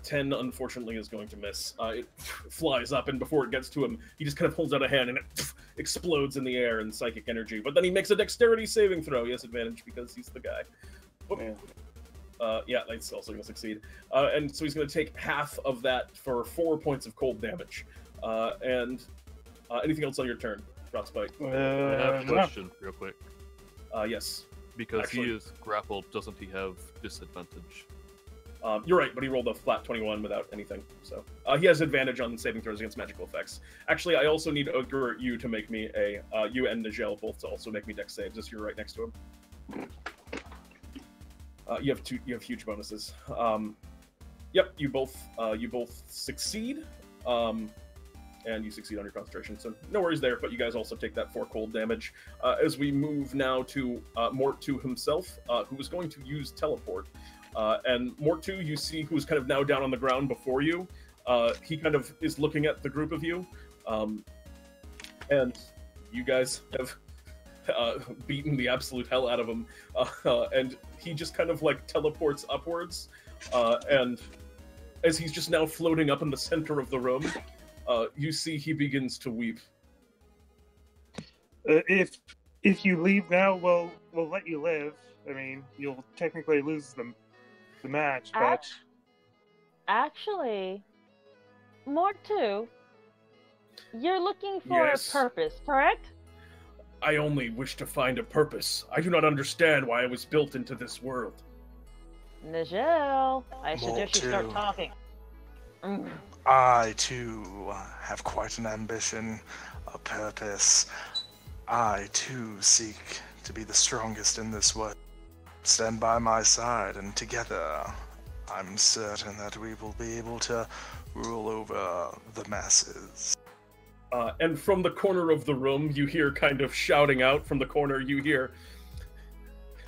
10, unfortunately, is going to miss. It flies up, and before it gets to him, he just kind of holds out a hand, and it explodes in the air in psychic energy. But then he makes a dexterity saving throw. He has advantage because he's the guy. Yeah, that's also going to succeed. And so he's going to take half of that for 4 points of cold damage. And anything else on your turn, Frostbyte? I have a question, real quick. Yes. Because he is grappled, doesn't he have disadvantage? You're right, but he rolled a flat 21 without anything. So he has advantage on saving throws against magical effects. Actually, I also need Othgarurt you to make me you and Nijel both to also make me dex saves, as you're right next to him. You have huge bonuses. Yep, you both succeed. And you succeed on your concentration, so no worries there, but you guys also take that 4 cold damage. As we move now to Mort 2 himself, who is going to use teleport. And Mort 2, you see, who's kind of now down on the ground before you. He kind of is looking at the group of you. And you guys have beaten the absolute hell out of him. And he just kind of like teleports upwards. And as he's just now floating up in the center of the room, you see he begins to weep. If you leave now, we'll let you live. I mean, you'll technically lose the match, but... Actually, Mort 2, you're looking for Yes. a purpose, correct? I only wish to find a purpose. I do not understand why I was built into this world. Nijel, I suggest you start too. talking. I, too, have quite an ambition, a purpose. I, too, seek to be the strongest in this world. Stand by my side, and together, I'm certain that we will be able to rule over the masses. And from the corner of the room, you hear kind of shouting out from the corner, you hear,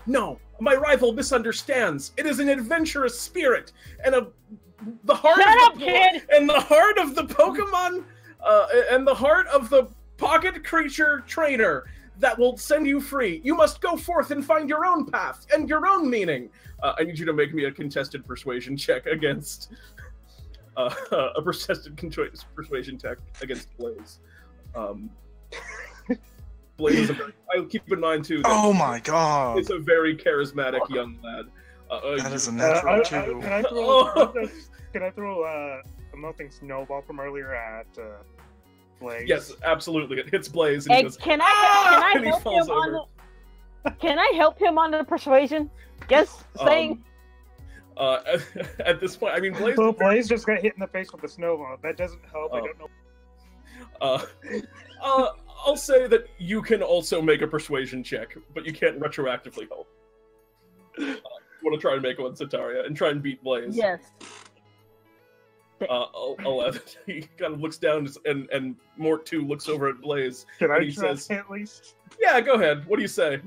"No, my rival misunderstands. It is an adventurous spirit, and the heart Shut of up, kid! And the heart of the Pokemon, and the heart of the pocket creature trainer that will send you free. You must go forth and find your own path and your own meaning." I need you to make me a contested persuasion check against a persuasion check against Blaze. Blaze is I'll keep in mind too. That Oh my god! he's a very charismatic young lad. That is a natural too. Can I throw a melting snowball from earlier at Blaze? Yes, absolutely. It hits Blaze, and he Hey, goes, can I and he help falls him on over. Can I help him on the persuasion? Just saying. At this point, I mean, Blaze. So Blaze just got hit in the face with the snowball. That doesn't help. I don't know. I'll say that you can also make a persuasion check, but you can't retroactively help. Want to try and make one, Sotaria, and try and beat Blaze. Yes. 11. He kind of looks down, and Mort 2 looks over at Blaze. Can I and he try says, at least? "Yeah, go ahead. What do you say?"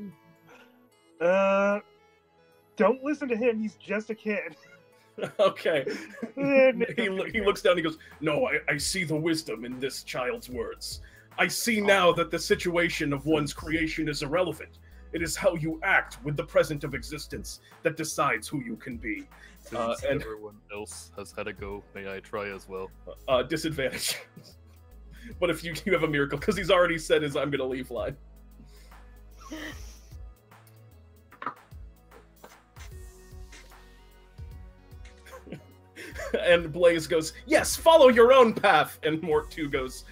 Don't listen to him. He's just a kid. Okay. he looks down and he goes, "No, I see the wisdom in this child's words. I see now that the situation of one's creation is irrelevant. It is how you act with the present of existence that decides who you can be." Since And everyone else has had a go, may I try as well? disadvantage. But if you have a miracle, because he's already said his "I'm gonna leave" line. And Blaze goes, "Yes, follow your own path." And Mort 2 goes,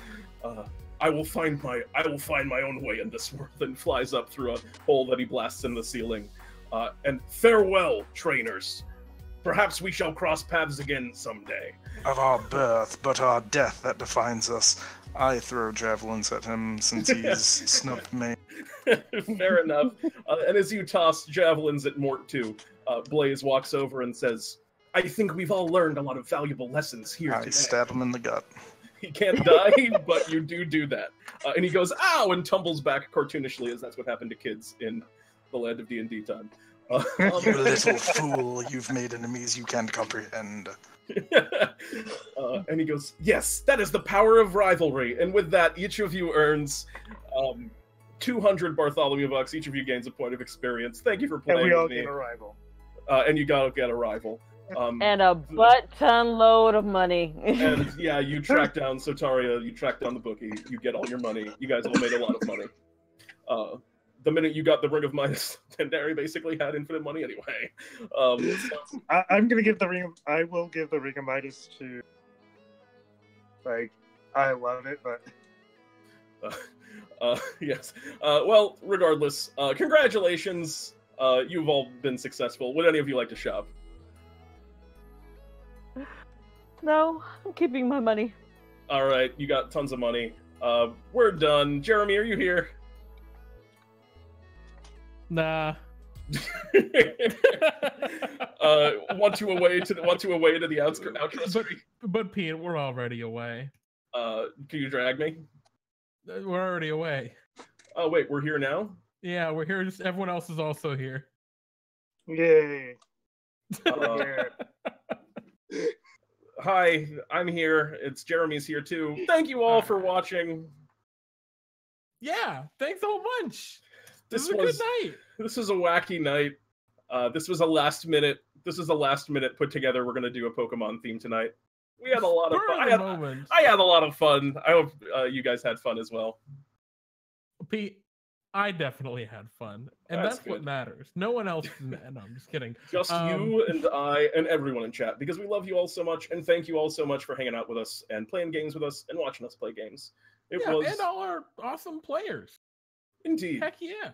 I will find my own way in this world," and flies up through a hole that he blasts in the ceiling. And farewell, trainers. Perhaps we shall cross paths again someday. Of our birth, but our death that defines us. I throw javelins at him since he's snubbed me. Fair enough. And as you toss javelins at Mort too, Blaze walks over and says, I think we've all learned a lot of valuable lessons here I today. stab him in the gut. He can't die, but you do that. And he goes, ow, and tumbles back cartoonishly, as that's what happened to kids in the land of DnDTime. You little fool, you've made enemies you can't comprehend. And he goes, yes, that is the power of rivalry. And with that, each of you earns 200 Bartholomew bucks. Each of you gains a point of experience. Thank you for playing And we all with me. get a rival. And you gotta get a rival. And a butt-ton load of money. And yeah, you track down Sotaria, you track down the bookie, you get all your money. You guys all made a lot of money. The minute you got the Ring of Midas, Tendari basically had infinite money anyway. I'm gonna give the ring. I will give the Ring of Midas to. Like, I love it, but. Yes. Well, regardless, congratulations. You've all been successful. Would any of you like to shop? No, I'm keeping my money. All right, you got tons of money. We're done. Jeremy, are you here? Nah. Want to away to the outro? But Pete, we're already away. Can you drag me? We're already away. Oh wait, we're here now? Yeah, we're here. Just everyone else is also here. Yay! Hi, I'm here. It's Jeremy's here too. Thank you all for watching. Yeah, thanks a whole bunch. This was a good night. This was a wacky night. This was a last minute put together. We're gonna do a Pokemon theme tonight. We had a lot of fun. I had a lot of fun. I hope you guys had fun as well. Pete, I definitely had fun, and that's what matters. No one else. No, I'm just kidding. Just you and I and everyone in chat, because we love you all so much, and thank you all so much for hanging out with us and playing games with us and watching us play games. And all our awesome players. Indeed. Heck yeah.